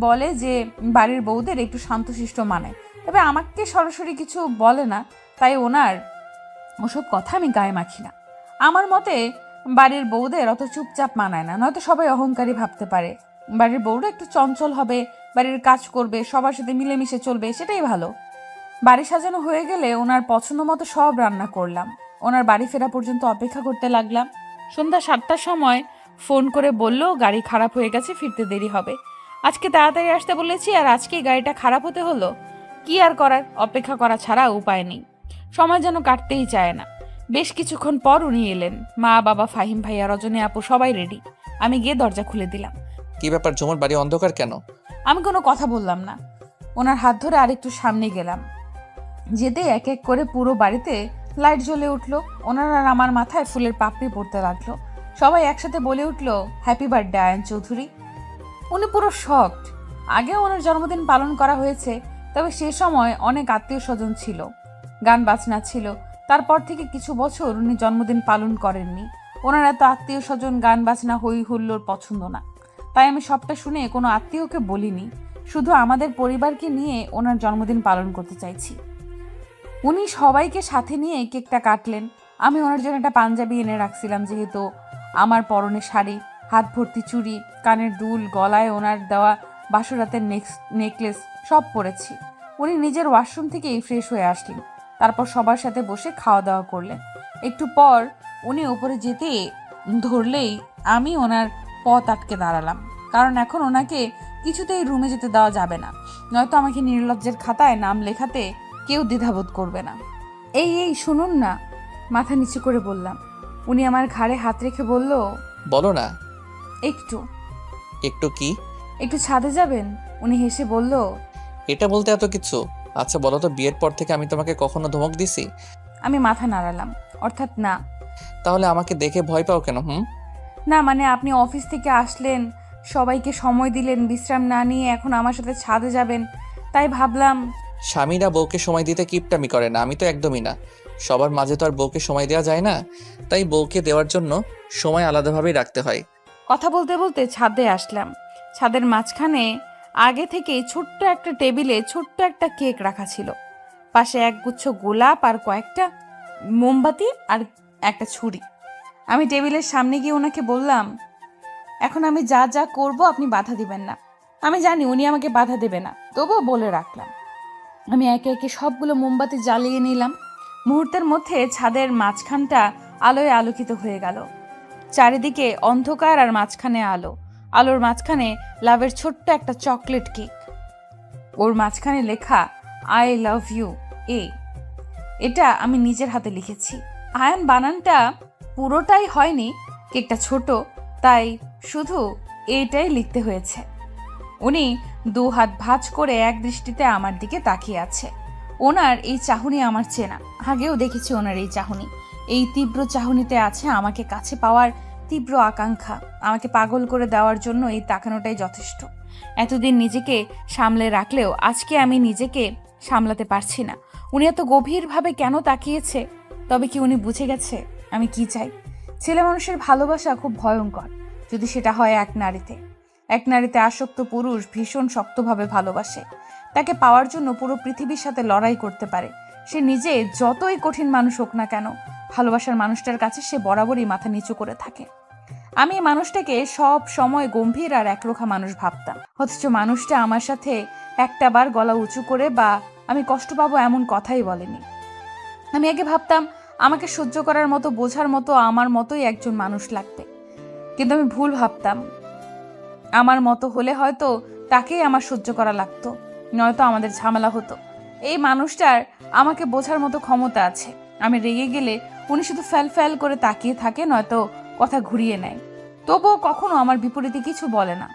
বলে যে বাড়ির বউদের একটু শান্তশিষ্ট মানায়, তবে আমাকে সরাসরি কিছু বলে না, তাই ওনার ওসব কথা আমি গায়ে মাখি না। আমার মতে বাড়ির বউদের অত চুপচাপ মানায় না, নয়তো সবাই অহংকারী ভাবতে পারে। বাড়ির বউরা একটু চঞ্চল হবে, বাড়ির কাজ করবে, সবার সাথে মিলেমিশে চলবে, সেটাই ভালো। বাড়ি সাজানো হয়ে গেলে ওনার পছন্দ মতো সব রান্না করলাম। ওনার বাড়ি ফেরা পর্যন্ত অপেক্ষা করতে লাগলাম। সন্ধ্যা 7টার সময় ফোন করে বলল গাড়ি খারাপ হয়ে গেছে, ফিরতে দেরি হবে। আজকে তাড়াতাড়ি আসতে বলেছি, আর আজকেই গাড়িটা খারাপ হতে হলো। কি আর করার, অপেক্ষা করা ছাড়া উপায় নেই। সময় যেন কাটতেই চায় না। বেশ কিছুক্ষণ পর উনি এলেন। মা, বাবা, ফাহিম ভাইয়া, রজনী আপু সবাই রেডি। আমি গিয়ে দরজা খুলে দিলাম। কি ব্যাপার ঝুমুর, বাড়ি অন্ধকার কেন? আমি কোনো কথা বললাম না। ওনার হাত ধরে আরেকটু সামনে গেলাম। যেতে এক এক করে পুরো বাড়িতে লাইট জ্বলে উঠলো। ওনার আর আমার মাথায় ফুলের পাপড়ি পড়তে লাগলো। সবাই একসাথে বলে উঠলো, হ্যাপি বার্থডে আয়ান চৌধুরী। উনি পুরো শকড। আগে ওনার জন্মদিন পালন করা হয়েছে, তবে সে সময় অনেক আত্মীয় স্বজন ছিল, গান বাজনা ছিল। তারপর থেকে কিছু বছর উনি জন্মদিন পালন করেননি। ওনার এত আত্মীয় স্বজন, গান বাজনা, হই হুল্লোড় পছন্দ না। তাই আমি সবটা শুনে কোনো আত্মীয়কে বলিনি, শুধু আমাদের পরিবারকে নিয়ে ওনার জন্মদিন পালন করতে চাইছি। উনি সবাইকে সাথে নিয়ে কেকটা কাটলেন। আমি ওনার জন্য একটা পাঞ্জাবি এনে রাখছিলাম, যেহেতু আমার পরনে শাড়ি, হাত ভর্তি চুড়ি, কানের দুল, গলায় ওনার দেওয়া বাসরাতের নেকলেস সব পরেছি। উনি নিজের ওয়াশরুম থেকেই ফ্রেশ হয়ে আসলেন। তারপর সবার সাথে বসে খাওয়া দাওয়া করলেন। একটু পর উনি উপরে যেতে ধরলেই আমি ওনার পথ আটকে দাঁড়ালাম, কারণ এখন ওনাকে কিছুতেই রুমে যেতে দেওয়া যাবে না, নয়তো আমাকে নির্লজ্জের খাতায় নাম লেখাতে কেউ দ্বিধাবোধ করবে না। এই শুনুন না, মাথা নিচু করে বললাম। উনি আমার ঘাড়ে হাত রেখে বলল, বলো না। একটু একটু কি? একটু ছাদে যাবেন? উনি হেসে বলল, এটা বলতে এত কিছু? আচ্ছা বলো তো, বিয়ের পর থেকে আমি তোমাকে কখনো ধমক দিছি? আমি মাথা নাড়ালাম, অর্থাৎ না। তাহলে আমাকে দেখে ভয় পাও কেন? না মানে আপনি অফিস থেকে আসলেন, সবাইকে সময় দিলেন, বিশ্রাম না নিয়ে এখন আমার সাথে ছাদে যাবেন, তাই ভাবলাম। স্বামীরা বউকে সময় দিতে কিপটামি করে না, আমি তো একদমই না। সবার মাঝে তো আর বউকে সময় দেওয়া যায় না, তাই বউকে দেওয়ার জন্য সময় আলাদাভাবেই রাখতে হয়। কথা বলতে বলতে ছাদে আসলাম। ছাদের মাঝখানে আগে থেকেই ছোট্ট একটা টেবিলে ছোট্ট একটা কেক রাখা ছিল, পাশে একগুচ্ছ গোলাপ আর কয়েকটা মোমবাতি আর একটা ছুরি। আমি টেবিলের সামনে গিয়ে ওনাকে বললাম, এখন আমি যা যা করব আপনি বাধা দিবেন না। আমি জানি উনি আমাকে বাধা দেবে না, তবুও বলে রাখলাম। আমি একে একে সবগুলো মোমবাতি জ্বালিয়ে নিলাম। মুহূর্তের মধ্যে ছাদের মাঝখানটা আলোয় আলোকিত হয়ে গেল। চারিদিকে অন্ধকার আর মাঝখানে আলো। আলোর মাঝখানে লাভের ছোট্ট একটা চকলেট কেক, ওর মাঝখানে লেখা আই লাভ ইউ। এটা আমি নিজের হাতে লিখেছি। আয়ান বানানটা পুরোটাই হয়নি, কেকটা ছোট, তাই শুধু এইটাই লিখতে হয়েছে। উনি 2 হাত ভাঁজ করে এক দৃষ্টিতে আমার দিকে তাকিয়ে আছে। ওনার এই চাহনি আমার চেনা, আগেও দেখেছি ওনার এই চাহনি। এই তীব্র চাহনিতে আছে আমাকে কাছে পাওয়ার তীব্র আকাঙ্ক্ষা, আমাকে পাগল করে দেওয়ার জন্য এই তাকানোটাই যথেষ্ট। এতদিন নিজেকে সামলে রাখলেও আজকে আমি নিজেকে সামলাতে পারছি না। উনি এত গভীরভাবে কেন তাকিয়েছে? তবে কি উনি বুঝে গেছে আমি কি চাই? ছেলে মানুষের ভালোবাসা খুব ভয়ঙ্কর যদি সেটা হয় এক নারীতে। এক নারীতে আসক্ত পুরুষ ভীষণ শক্তভাবে ভালোবাসে, তাকে পাওয়ার জন্য পুরো পৃথিবীর সাথে লড়াই করতে পারে। সে নিজে যতই কঠিন মানুষ হোক না কেন, ভালোবাসার মানুষটার কাছে সে বরাবরই মাথা নিচু করে থাকে। আমি এই মানুষটাকে সব সময় গম্ভীর আর একরোখা মানুষ ভাবতাম, অথচ মানুষটা আমার সাথে একটা বার গলা উঁচু করে বা আমি কষ্ট পাবো এমন কথাই বলেনি। আমি আগে ভাবতাম আমাকে সহ্য করার মতো, বোঝার মতো আমার মতোই একজন মানুষ লাগবে, কিন্তু আমি ভুল ভাবতাম। আমার মতো হলে হয়তো তাকেই আমার সহ্য করা লাগতো, নয়তো আমাদের ঝামেলা হতো। এই মানুষটার আমাকে বোঝার মতো ক্ষমতা আছে। আমি রেগে গেলে উনি শুধু ফ্যাল ফ্যাল করে তাকিয়ে থাকে, নয়তো কথা ঘুরিয়ে নেয়। তবুও কখনো আমার বিপরীতে কিছু বলে না।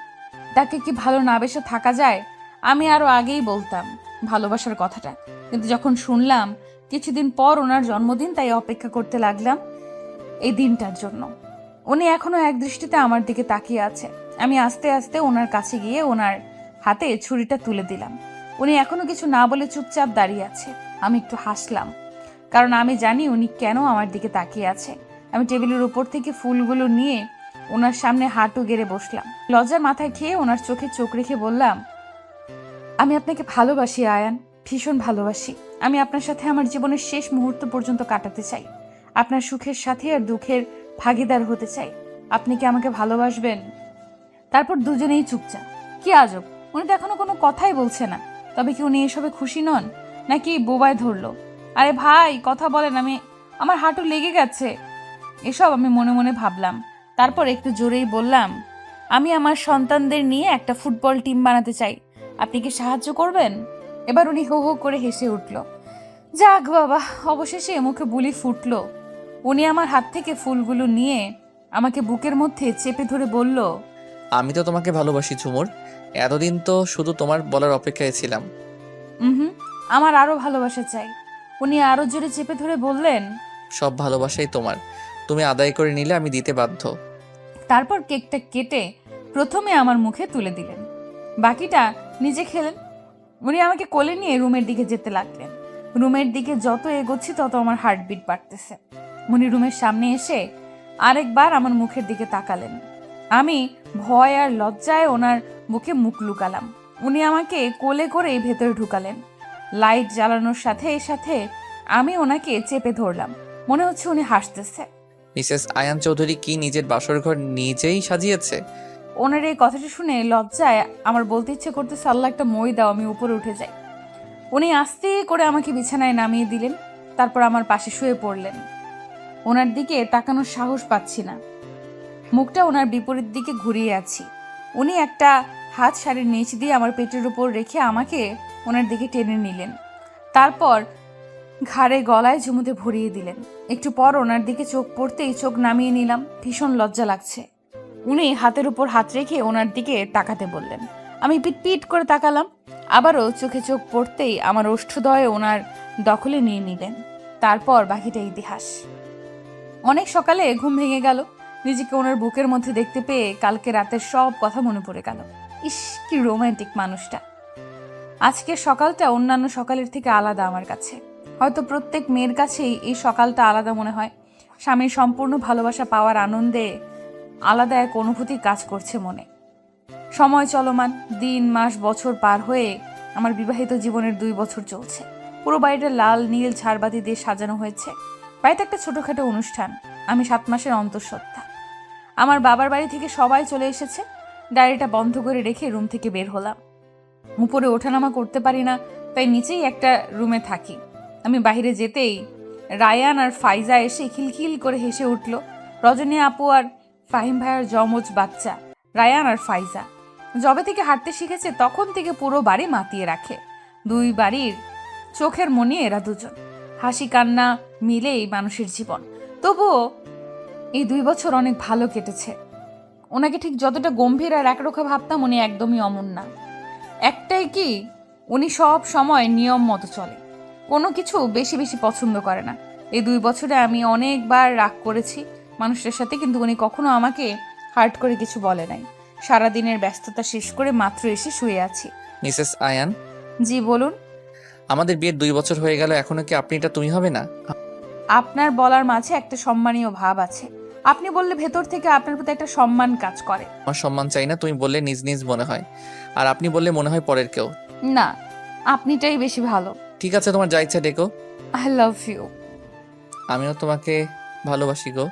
তাকে কি ভালো না বেসে থাকা যায়? আমি আরো আগেই বলতাম ভালোবাসার কথাটা, কিন্তু যখন শুনলাম কিছুদিন পর ওনার জন্মদিন, তাই অপেক্ষা করতে লাগলাম এই দিনটার জন্য। উনি এখনো এক দৃষ্টিতে আমার দিকে তাকিয়ে আছে। আমি আস্তে আস্তে ওনার কাছে গিয়ে ওনার হাতে ছুরিটা তুলে দিলাম। উনি এখনো কিছু না বলে চুপচাপ দাঁড়িয়ে আছে। আমি একটু হাসলাম, কারণ আমি জানি উনি কেন আমার দিকে তাকিয়ে আছে। আমি টেবিলের উপর থেকে ফুলগুলো নিয়ে ওনার সামনে হাঁটু গেড়ে বসলাম। লজ্জার মাথায় খেয়ে ওনার চোখে চোখ রেখে বললাম, আমি আপনাকে ভালোবাসি আয়ান, ভীষণ ভালোবাসি। আমি আপনার সাথে আমার জীবনের শেষ মুহূর্ত পর্যন্ত কাটাতে চাই। আপনার সুখের সাথে আর দুঃখের ভাগিদার হতে চাই। আপনি কি আমাকে ভালোবাসবেন? তারপর দুজনেই চুপচাপ। কি আজব, উনি তো এখনো কোনো কথাই বলছে না। তবে কি উনি এসবে খুশি নন, নাকি বোবায় ধরলো? আরে ভাই কথা বলেন, আমার হাঁটু লেগে গেছে। এসব আমি মনে মনে ভাবলাম। তারপর একটু জোরেই বললাম, আমি আমার সন্তানদের নিয়ে একটা ফুটবল টিম বানাতে চাই। আপনি কি সাহায্য করবেন? এবার উনি হো হো করে হেসে উঠল। যাক বাবা, অবশেষে মুখে বুলি ফুটলো। উনি আমার হাত থেকে ফুলগুলো নিয়ে আমাকে বুকের মধ্যে চেপে ধরে বলল, আমি তো তোমাকে ভালোবাসি ঝুমুর। এতদিন তো শুধু তোমার বলার অপেক্ষায় ছিলাম। হুম, আমার আরো ভালোবাসা চাই। উনি আরো জোরে চেপে ধরে বললেন, সব ভালোবাসাই তোমার, তুমি আদায় করে নিলে আমি দিতে বাধ্য। তারপর কেকটা কেটে প্রথমে আমার মুখে তুলে দিলেন, বাকিটা নিজে খেলেন। উনি আমাকে কোলে নিয়ে রুমের দিকে যেতে লাগলেন। রুমের দিকে যত এগোচ্ছি তত আমার হার্টবিট বাড়তেছে। উনি রুমের সামনে এসে আরেকবার আমার মুখের দিকে তাকালেন। আমি ভয় আর লজ্জায় ওনার মুখে মুখ লুকালাম। উনি আমাকে কোলে করে ভেতরে ঢুকালেন। লাইট জ্বালানোর সাথে সাথে আমি ওনাকে চেপে ধরলাম। মনে হচ্ছে উনি হাসতেছে। মিসেস আয়ান চৌধুরী কি নিজের বাসর ঘর নিজেই সাজিয়েছে? ওনার এই কথাটা শুনে লজ্জায় আমার বলতে ইচ্ছে করতেছে, আল্লাহ একটা মই দাও, আমি উপরে উঠে যাই। উনি আস্তে করে আমাকে বিছানায় নামিয়ে দিলেন। তারপর আমার পাশে শুয়ে পড়লেন। ওনার দিকে তাকানোর সাহস পাচ্ছি না, মুখটা ওনার বিপরীত দিকে ঘুরিয়ে আছি। উনি একটা হাত শাড়ির নিচ দিয়ে আমার পেটের উপর রেখে আমাকে ওনার দিকে টেনে নিলেন। তারপর ঘাড়ে গলায় চুমুতে ভরিয়ে দিলেন। একটু পর ওনার দিকে চোখ পড়তেই চোখ নামিয়ে নিলাম। ভীষণ লজ্জা লাগছে। উনি হাতের উপর হাত রেখে ওনার দিকে তাকাতে বললেন। আমি পিট পিট করে তাকালাম। আবারও চোখে চোখ পড়তেই আমার ওষ্ঠদয় ওনার দখলে নিয়ে নিলেন। তারপর বাকিটা ইতিহাস। অনেক সকালে ঘুম ভেঙে গেল। নিজেকে ওনার বুকের মধ্যে দেখতে পেয়ে কালকে রাতের সব কথা মনে পড়ে গেল। ইস, কি রোমান্টিক মানুষটা। আজকের সকালটা অন্যান্য সকালের থেকে আলাদা আমার কাছে। হয়তো প্রত্যেক মেয়ের কাছেই এই সকালটা আলাদা মনে হয়। স্বামীর সম্পূর্ণ ভালোবাসা পাওয়ার আনন্দে আলাদা এক অনুভূতি কাজ করছে মনে। সময় চলমান, দিন মাস বছর পার হয়ে আমার বিবাহিত জীবনের 2 বছর চলছে। পুরো বাড়িটা লাল নীল ঝাড়বাতি দিয়ে সাজানো হয়েছে। বাড়িতে একটা ছোটখাটো অনুষ্ঠান। আমি 7 মাসের অন্তঃসত্ত্বা। আমার বাবার বাড়ি থেকে সবাই চলে এসেছে। ডায়েরিটা বন্ধ করে রেখে রুম থেকে বের হলাম। উপরে ওঠানামা করতে পারি না, তাই নিচেই একটা রুমে থাকি। আমি বাইরে যেতেই রায়ান আর ফাইজা এসে খিলখিল করে হেসে উঠল। রজনী আপু আর ফাহিম ভাইয়ের জমজ বাচ্চা রায়ান আর ফাইজা যবে থেকে হাঁটতে শিখেছে তখন থেকে পুরো বাড়ি মাতিয়ে রাখে। 2 বাড়ির চোখের মনি এরা দুজন। হাসি কান্না মিলেই মানুষের জীবন। তবুও এই 2 বছর অনেক ভালো কেটেছে। ওনাকে ঠিক যতটা গম্ভীর আর একরোখা ভাবতাম, উনি একদমই অমন না। একটাই কি, উনি সব সময় নিয়ম মতো চলে, কোনো কিছু বেশি বেশি পছন্দ করে না। এই 2 বছরে আমি অনেকবার রাগ করেছি, মানুষটার সাথে, কিন্তু উনি কখনো আমাকে হার্ট করে কিছু বলে নাই। সারাদিনের ব্যস্ততা শেষ করে মাত্র এসে শুয়ে আছি। মিসেস আয়ান, জি বলুন। আমাদের বিয়ের 2 বছর হয়ে গেল, এখনো কি আপনি এটা তুমি হবে না? আপনার বলার মাঝে একটা সম্মানীয় ভাব আছে। আপনি বললে ভেতর থেকে আপনার প্রতি একটা সম্মান কাজ করে। আমার সম্মান চাই না, তুমি বললে নিজ নিজ মনে হয়, আর আপনি বললে মনে হয় পরের কেউ। না, আপনিটাই বেশি ভালো। ঠিক আছে, তোমার যা ইচ্ছা ডেকো। I love you. আমিও তোমাকে ভালোবাসি গো।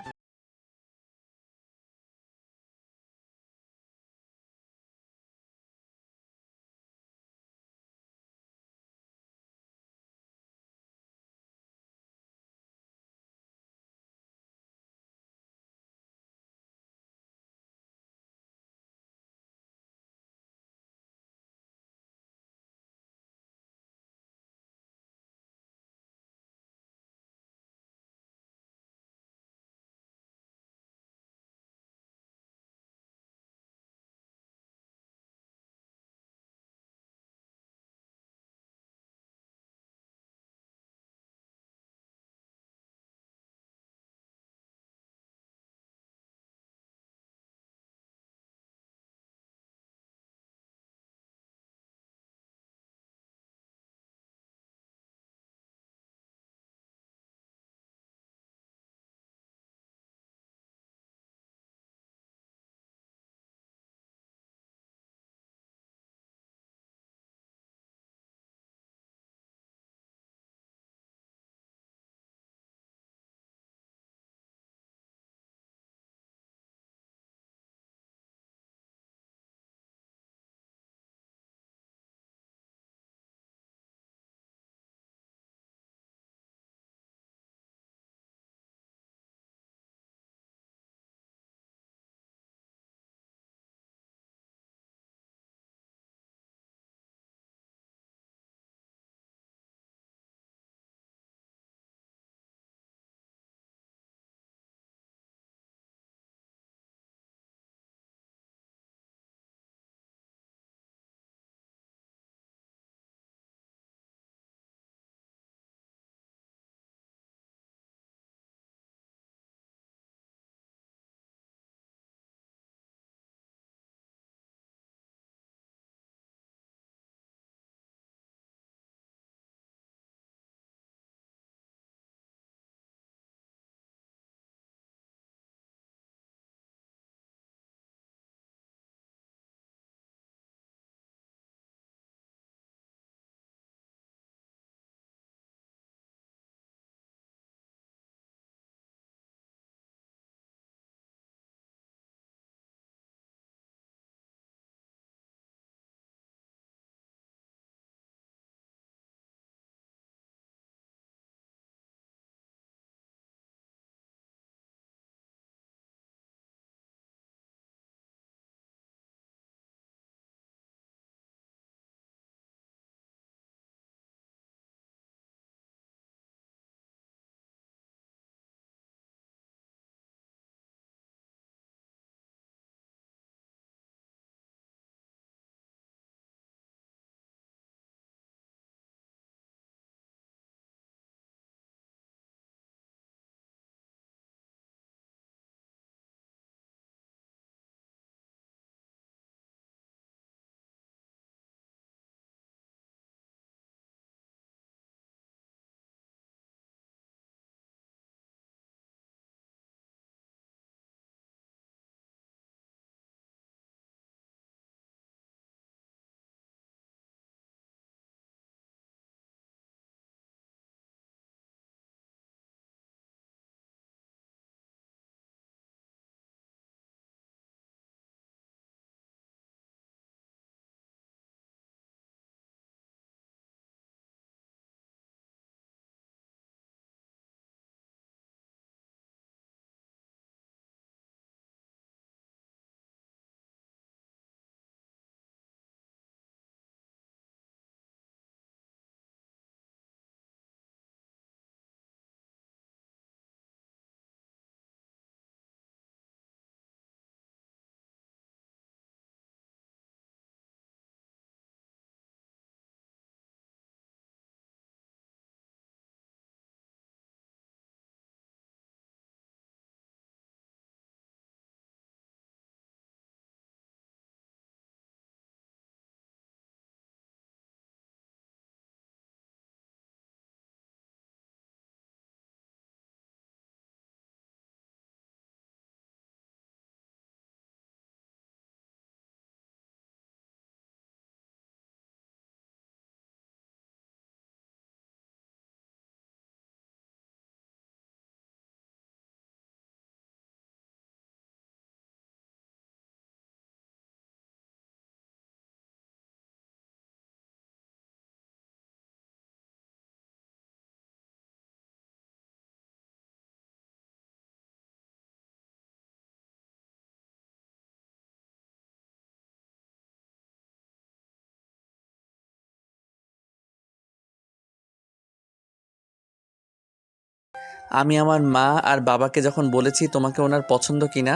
আমি আমার মা আর বাবাকে যখন বলেছি তোমাকে ওনার পছন্দ কিনা,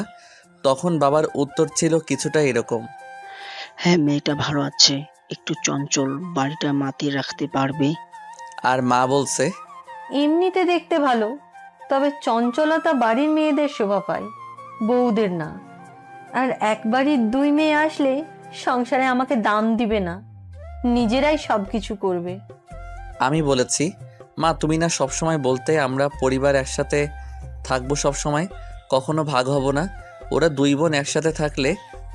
তখন বাবার উত্তর ছিল কিছুটা এরকম। হ্যাঁ, মেয়েটা ভালো আছে, একটু চঞ্চল, বাড়িটা মাতিয়ে রাখতে পারবে। আর মা বলছে, এমনিতে দেখতে ভালো, তবে চঞ্চলতা বাড়ির মেয়েদের শোভা পায়, বউদের না। আর এক বাড়ির দুই মেয়ে আসলে সংসারে আমাকে দাম দিবে না, নিজেরাই সব কিছু করবে। আমি বলেছি, মা তুমি না সবসময় বলতে আমরা পরিবার একসাথে থাকবো, সব সময় কখনো ভাগ হব না। ওরা দুই বোন একসাথে থাকলে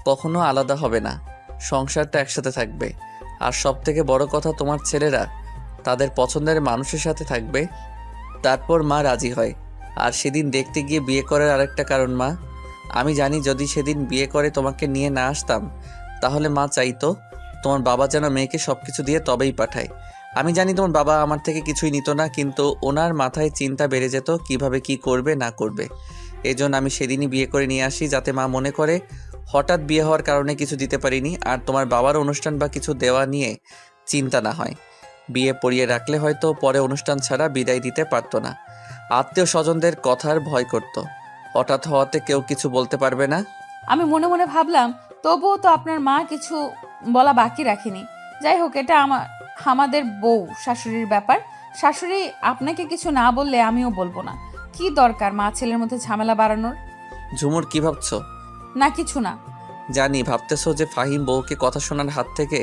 কখনো আলাদা হবে না, সংসারটা একসাথে থাকবে। আর সব থেকে বড় কথা, তোমার ছেলেরা তাদের পছন্দের মানুষের সাথে থাকবে। তারপর মা রাজি হয়। আর সেদিন দেখতে গিয়ে বিয়ে করার আরেকটা কারণ মা, আমি জানি যদি সেদিন বিয়ে করে তোমাকে নিয়ে না আসতাম, তাহলে মা চাইতো তোমার বাবা যেন মেয়েকে সব কিছু দিয়ে তবেই পাঠায়। আমি জানি তোমার বাবা আমার থেকে কিছুই নিত না, কিন্তু ওনার মাথায় চিন্তা বেড়ে যেত কিভাবে কি করবে না করবে। এই জন্য আমি সেদিনই বিয়ে করে নিয়ে আসি, যাতে মা মনে করে হঠাৎ বিয়ে হওয়ার কারণে কিছু দিতে পারিনি, আর তোমার বাবার অনুষ্ঠান বা কিছু দেওয়া নিয়ে চিন্তা না হয়। বিয়ে পড়িয়ে রাখলে হয়তো পরে অনুষ্ঠান ছাড়া বিদায় দিতে পারতো না। আত্মীয় স্বজনদের কথার ভয় করত, হঠাৎ হওয়াতে কেউ কিছু বলতে পারবে না। আমি মনে মনে ভাবলাম, তবুও তো আপনার মা কিছু বলা বাকি রাখেনি। যাই হোক, এটা আমাদের বউ শাশুড়ির ব্যাপার। শাশুড়ি আপনাকে কিছু না বললে আমিও বলবো না। কি দরকার মা ছেলের মধ্যে ঝামেলা বাড়ানোর? ঝুমুর, কি ভাবছো? না, কিছু না। জানি ভাবতেছো যে ফাহিম বউকে কথা শোনার হাত থেকে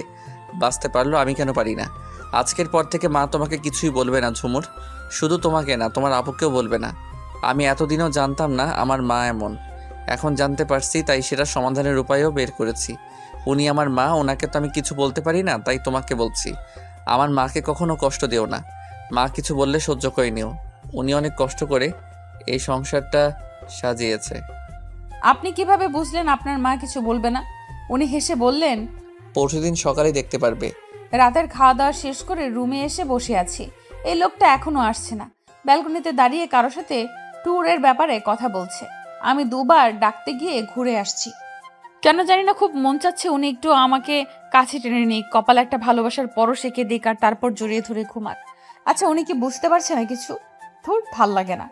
বাঁচতে পারলো, আমি কেন পারি না। আজকের পর থেকে মা তোমাকে কিছুই বলবে না ঝুমুর, শুধু তোমাকে না, তোমার আপুকেও বলবে না। আমি এতদিনও জানতাম না আমার মা এমন, এখন জানতে পারছি, তাই সেটা সমাধানের উপায়ও বের করেছি। উনি আমার মা, ওনাকে তো আমি কিছু বলতে পারি না, তাই তোমাকে বলছি। আমার মাকে কখনো কষ্ট দিও না, মা কিছু বললে সহ্য করে নিও। উনি অনেক কষ্ট করে এই সংসারটা সাজিয়েছে। আপনি কিভাবে বুঝলেন আপনার মা কিছু বলবে না? উনি হেসে বললেন, পরশুদিন সকালে দেখতে পারবে। রাতের খাওয়া দাওয়া শেষ করে রুমে এসে বসে আছি। এই লোকটা এখনো আসছে না। ব্যালকনিতে দাঁড়িয়ে কারোর সাথে ট্যুরের ব্যাপারে কথা বলছে। আমি দুবার ডাকতে গিয়ে ঘুরে আসছি। কেন জানি না খুব মন চাচ্ছে উনি একটু আমাকে কাছে টেনে নিক, কপালে একটা ভালোবাসার পরশ এঁকে দিক, আর তারপর জড়িয়ে ধরে ঘুমাক। আচ্ছা, উনি কি বুঝতে পারছে না কিছু? ধুর, ভাল লাগে না।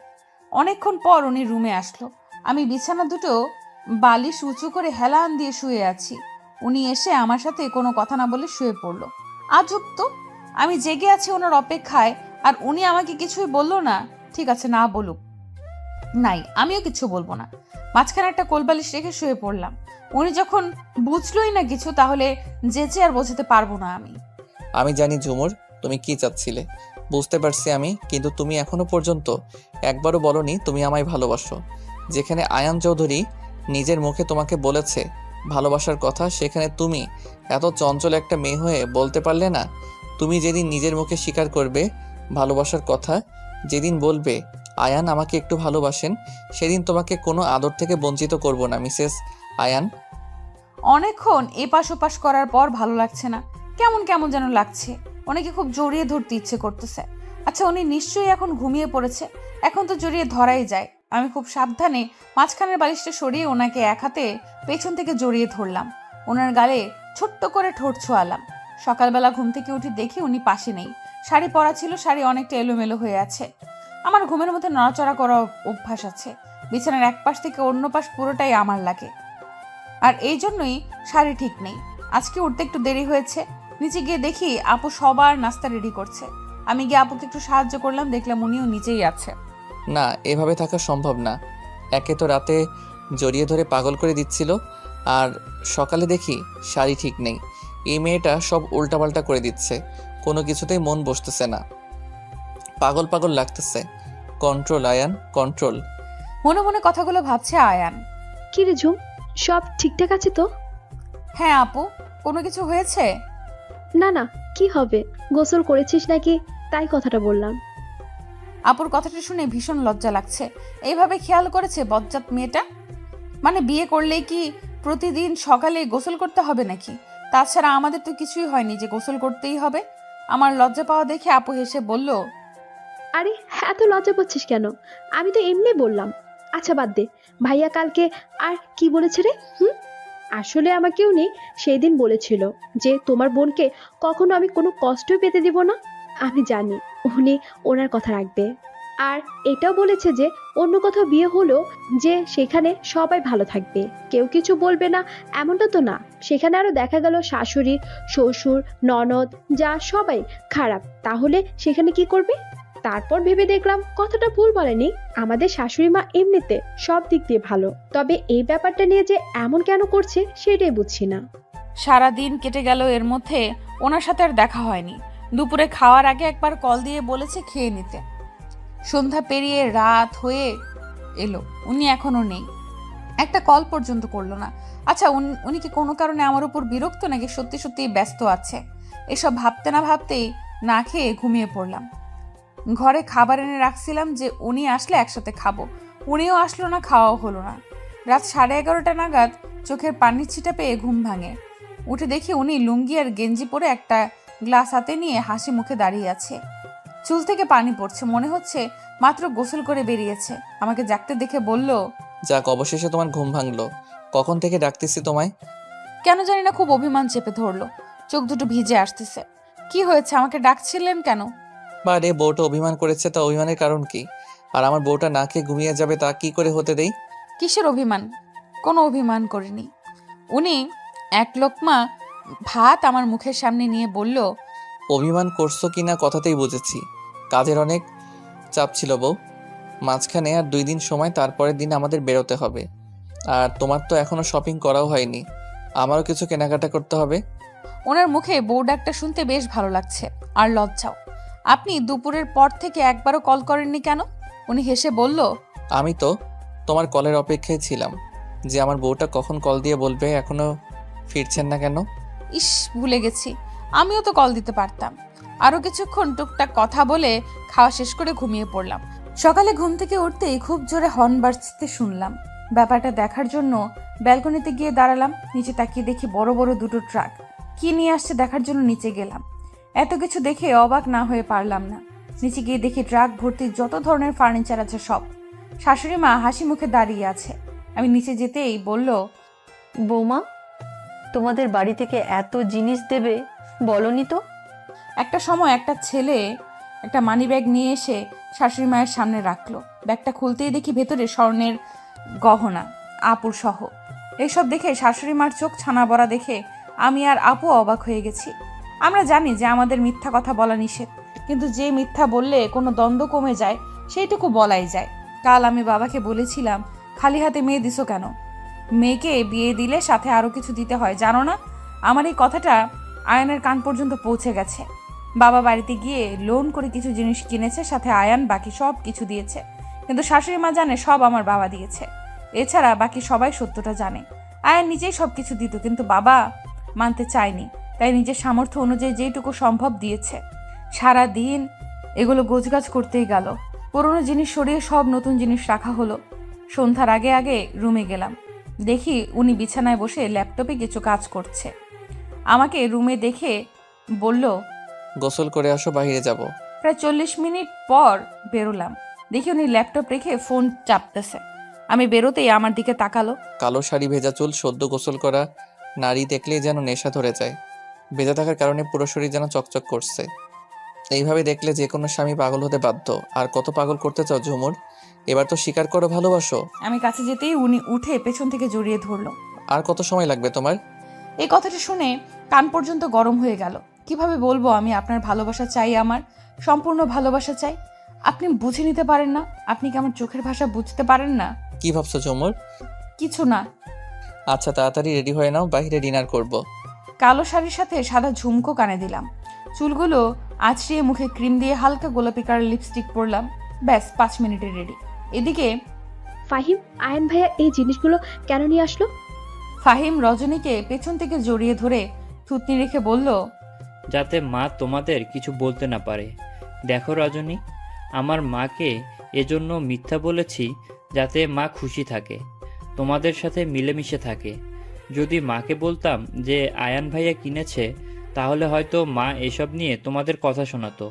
অনেকক্ষণ পর উনি রুমে আসলো। আমি বিছানা দুটো বালিশ উঁচু করে হেলান দিয়ে শুয়ে আছি। উনি এসে আমার সাথে কোনো কথা না বলে শুয়ে পড়লো। আজব তো, আমি জেগে আছি ওনার অপেক্ষায়, আর উনি আমাকে কিছুই বললো না। ঠিক আছে, না বলুক, নাই, আমিও কিছু বলবো না। মাঝখানে একটা কোলবালিশ রেখে শুয়ে পড়লাম। উনি যখন বুঝলোই না কিছু, তাহলে যেচে আর বোঝাতে পারবো না আমি। আমি জানি ঝুমুর, তুমি কি চাচ্ছিলে, বুঝতে পারছি আমি, কিন্তু তুমি এখনো পর্যন্ত একবারও বলনি তুমি আমায় ভালোবাসো। যেখানে আয়ান চৌধুরী নিজের মুখে তোমাকে বলেছে ভালোবাসার কথা, সেখানে তুমি এত চঞ্চল একটা মেয়ে হয়ে বলতে পারলে না? তুমি যেদিন নিজের মুখে স্বীকার করবে ভালোবাসার কথা, যেদিন বলবে আয়ান আমাকে একটু ভালোবাসেন, সেদিন তোমাকে কোনো আদর থেকে বঞ্চিত করব না মিসেস আয়ান। অনেকক্ষণ এপাশ ওপাশ করার পর ভালো লাগছে না, কেমন কেমন যেন লাগছে। ওনাকে খুব জড়িয়ে ধরতে ইচ্ছে করতেছে। আচ্ছা, উনি নিশ্চয়ই এখন ঘুমিয়ে পড়েছে, এখন তো জড়িয়ে ধরাই যায়। আমি খুব সাবধানে মাঝখানের বালিশটা সরিয়ে ওনাকে এক হাতে পেছন থেকে জড়িয়ে ধরলাম। ওনার গালে ছোট্ট করে ঠোঁট ছোঁয়ালাম। সকালবেলা ঘুম থেকে উঠে দেখি উনি পাশে নেই। শাড়ি পরা ছিল, শাড়ি অনেকটা এলোমেলো হয়ে আছে। আমার ঘুমের মধ্যে নড়াচড়া করা অভ্যাস আছে। বিছানার এক পাশ থেকে অন্য পাশ পুরোটাই আমার লাগে, আর এই জন্যই শাড়ি ঠিক নেই। আজকে উঠতে একটু দেরি হয়েছে। নিচে গিয়ে দেখি আপু সবার নাস্তা রেডি করছে। আমি গিয়ে আপুকে একটু সাহায্য করলাম, দেখলাম উনিও নিচেই আছে। না, এভাবে থাকা সম্ভব না। একে তো রাতে জড়িয়ে ধরে পাগল করে দিচ্ছিল, আর সকালে দেখি শাড়ি ঠিক নেই। এই মেয়েটা সব উল্টাপাল্টা করে দিচ্ছে, কোনো কিছুতেই মন বসতেছে না, পাগল পাগল লাগতেছে। Control Ayan, control. মনে মনে কথাগুলো ভাবছে আয়ান। কি রে ঝুম, সব ঠিকঠাক আছে তো? হ্যাঁ আপু, কোনো কিছু হয়েছে? না না, কি হবে, গোসল করেছিস নাকি তাই কথাটা বললাম। আপুর কথাটা শুনে ভীষণ লজ্জা লাগছে। এইভাবে খেয়াল করেছে বজ্জাত মেয়েটা? মানে বিয়ে করলেই কি প্রতিদিন সকালে গোসল করতে হবে নাকি? তাছাড়া আমাদের তো কিছুই হয়নি যে গোসল করতেই হবে। আমার লজ্জা পাওয়া দেখে আপু হেসে বলল, আরে এত লজ্জা পাচ্ছিস কেন? আমি তো এমনি বললাম। আচ্ছা বাদ দে, ভাইয়া কালকে আর কি বলেছে রে? আসলে আমাকে উনি সেই দিন বলেছিল যে তোমার বোনকে কখনো আমি কোনো কষ্টই পেতে দিব না। আমি জানি উনি ওনার কথা রাখবে। আর এটাও বলেছে যে অন্য কোথাও বিয়ে হলো যে সেখানে সবাই ভালো থাকবে, কেউ কিছু বলবে না, এমনটা তো না। সেখানে আরো দেখা গেল শাশুড়ি, শ্বশুর, ননদ, যা সবাই খারাপ, তাহলে সেখানে কি করবে? তারপর ভেবে দেখলাম কথাটা ভুল বলেনি, আমাদের শাশুড়ি মা এমনিতে সব দিক দিয়ে ভালো, তবে এই ব্যাপারটা নিয়ে যে এমন কেন করছে সেটাই বুঝছি না। সারা দিন কেটে গেল, এর মধ্যে ওনার সাথে আর দেখা হয়নি। দুপুরে খাওয়ার আগে একবার কল দিয়ে বলেছে খেয়ে নিতে। সন্ধ্যা পেরিয়ে রাত হয়ে এলো, উনি এখনো নেই, একটা কল পর্যন্ত করলো না। আচ্ছা, উনি কি কোনো কারণে আমার উপর বিরক্ত, নাকি সত্যি সত্যি ব্যস্ত আছে? এসব ভাবতে না ভাবতেই না খেয়ে ঘুমিয়ে পড়লাম। ঘরে খাবার এনে রাখছিলাম যে উনি আসলে একসাথে খাবো, উনিও আসলো না, খাওয়াও হলো না। রাত 11:30 নাগাদ চোখের পানির ছিটা পেয়ে ঘুম ভাঙে। উঠে দেখি উনি লুঙ্গি আর গেঞ্জি পরে একটা গ্লাস হাতে নিয়ে হাসি মুখে দাঁড়িয়ে আছে। চুল থেকে পানি পড়ছে, মনে হচ্ছে মাত্র গোসল করে বেরিয়েছে। আমাকে জাগতে দেখে বলল, যাক, অবশেষে তোমার ঘুম ভাঙলো। কখন থেকে ডাকতেছি তোমায়। কেন জানি না খুব অভিমান চেপে ধরলো, চোখ দুটো ভিজে আসতেছে। কি হয়েছে, আমাকে ডাকছিলেন কেন? বারে, বউটা অভিমান করেছে, তা অভিমানের কারণ কি? আর আমার বউটা না খেয়ে ঘুমিয়ে যাবে তা কি করে হতে দেই? কিসের অভিমান? কোনো অভিমান করিনি। উনি এক লোকমা ভাত আমার মুখের সামনে নিয়ে বলল, অভিমান করছো কি না কথাতেই বুঝেছি। কাজের অনেক চাপ ছিল বউ, মাঝখানে আর 2 দিন সময়, তারপরের দিন আমাদের বেরোতে হবে। আর তোমার তো এখনো শপিং করাও হয়নি, আমারও কিছু কেনাকাটা করতে হবে। ওনার মুখে বউ ডাকটা শুনতে বেশ ভালো লাগছে, আর লজ্জাও। আপনি দুপুরের পর থেকে একবারও কল করেননি কেন? উনি হেসে বলল, আমি তো তোমার কলের অপেক্ষায় ছিলাম যে আমার বউটা কখন কল দিয়ে বলবে এখনো ফিরছেন না কেন। ইস, ভুলে গেছি, আমিও তো কল দিতে পারতাম। আরও কিছুক্ষণ টুকটাক কথা বলে খাওয়া শেষ করে ঘুমিয়ে পড়লাম। সকালে ঘুম থেকে উঠতেই খুব জোরে হর্ন বাজতে শুনলাম। ব্যাপারটা দেখার জন্য ব্যালকনিতে গিয়ে দাঁড়ালাম। নিচে তাকিয়ে দেখি বড় বড় দুটো ট্রাক। কি নিয়ে আসছে দেখার জন্য নিচে গেলাম। এত কিছু দেখে অবাক না হয়ে পারলাম না। নিচে গিয়ে দেখি ট্রাক ভর্তি যত ধরনের ফার্নিচার আছে সব। শাশুড়ি মা হাসি মুখে দাঁড়িয়ে আছে। আমি নিচে যেতেই বলল, বৌমা, তোমাদের বাড়ি থেকে এত জিনিস দেবে বলনি তো? একটা সময় একটা ছেলে একটা মানি ব্যাগ নিয়ে এসে শাশুড়ি মায়ের সামনে রাখলো। ব্যাগটা খুলতেই দেখি ভেতরে স্বর্ণের গহনা, আপুর সহ। এইসব দেখে শাশুড়ি মার চোখ ছানা বড়া দেখে আমি আর আপু অবাক হয়ে গেছি। আমরা জানি যে আমাদের মিথ্যা কথা বলা নিষেধ, কিন্তু যে মিথ্যা বললে কোনো দ্বন্দ্ব কমে যায় সেইটুকু বলাই যায়। কাল আমি বাবাকে বলেছিলাম, খালি হাতে মেয়ে দিছো কেন? মেয়েকে বিয়ে দিলে সাথে আরও কিছু দিতে হয়, জানো না? আমার এই কথাটা আয়নের কান পর্যন্ত পৌঁছে গেছে। বাবা বাড়িতে গিয়ে লোন করে কিছু জিনিস কিনেছে, সাথে আয়ান বাকি সব কিছু দিয়েছে। কিন্তু শাশুড়ি মা জানে সব আমার বাবা দিয়েছে। এছাড়া বাকি সবাই সত্যটা জানে। আয়ান নিজেই সব কিছু দিত, কিন্তু বাবা মানতে চায়নি, তাই নিজের সামর্থ্য অনুযায়ী যেইটুকু সম্ভব দিয়েছে। সারা দিন এগুলো গোছগাছ করতেই গেল। পুরনো জিনিস সরিয়ে সব নতুন জিনিস রাখা হলো। সন্ধ্যার আগে আগে রুমে গেলাম। দেখি উনি বিছানায় বসে ল্যাপটপে কিছু কাজ করছে। আমাকে রুমে দেখে বলল, গোসল করে আসো, বাইরে যাব। প্রায় 40 মিনিট পর বেরোলাম। দেখি উনি ল্যাপটপ রেখে ফোন চাপতেছে। আমি বেরোতেই আমার দিকে তাকালো। কালো শাড়ি, ভেজা চুল, সদ্য গোসল করা নারী দেখলেই যেন নেশা ধরে যায়। ভেজা থাকার কারণে পুরো শরীর যেন চকচক করছে। এইভাবে দেখলে যে কোনো স্বামী পাগল হতে বাধ্য। আর কত পাগল করতে চাও ঝুমুর? এবার তো স্বীকার করো ভালোবাসো। আমি কাছে যেতেই উনি উঠে পেছন থেকে জড়িয়ে ধরলো। আর কত সময় লাগবে তোমার? এই কথাটা শুনে কান পর্যন্ত গরম হয়ে গেল। কিভাবে বলবো আমি আপনার ভালোবাসা চাই, আমার সম্পূর্ণ ভালোবাসা চাই? আপনি বুঝে নিতে পারেন না? আপনি কি আমার চোখের ভাষা বুঝতে পারেন না? কি ভাবছো ঝুমুর? কিছু না। আচ্ছা, তাড়াতাড়ি রেডি হয়ে নাও, বাইরে ডিনার করব। কালো শাড়ির সাথে সাদা ঝুমকো কানে দিলাম। চুলগুলো আঁচড়িয়ে মুখে ক্রিম দিয়ে হালকা গোলাপি কালার লিপস্টিক পরলাম। ব্যাস 5 মিনিটে রেডি। এদিকে ফাহিম, আয়ন ভাইয়া এই জিনিসগুলো কেন নিয়ে আসলো? ফাহিম রজনীকে পেছন থেকে জড়িয়ে ধরে থুতনি রেখে বলল, যাতে মা তোমাদের কিছু বলতে না পারে। দেখো রজনী, আমার মাকে এজন্য মিথ্যা বলেছি যাতে মা খুশি থাকে, তোমাদের সাথে মিলেমিশে থাকে। যদি মাকে বলতাম যে আয়ান ভাইয়া কিনেছে, তাহলে হয়তো মা এসব নিয়ে তোমাদের কথা শোনাতো।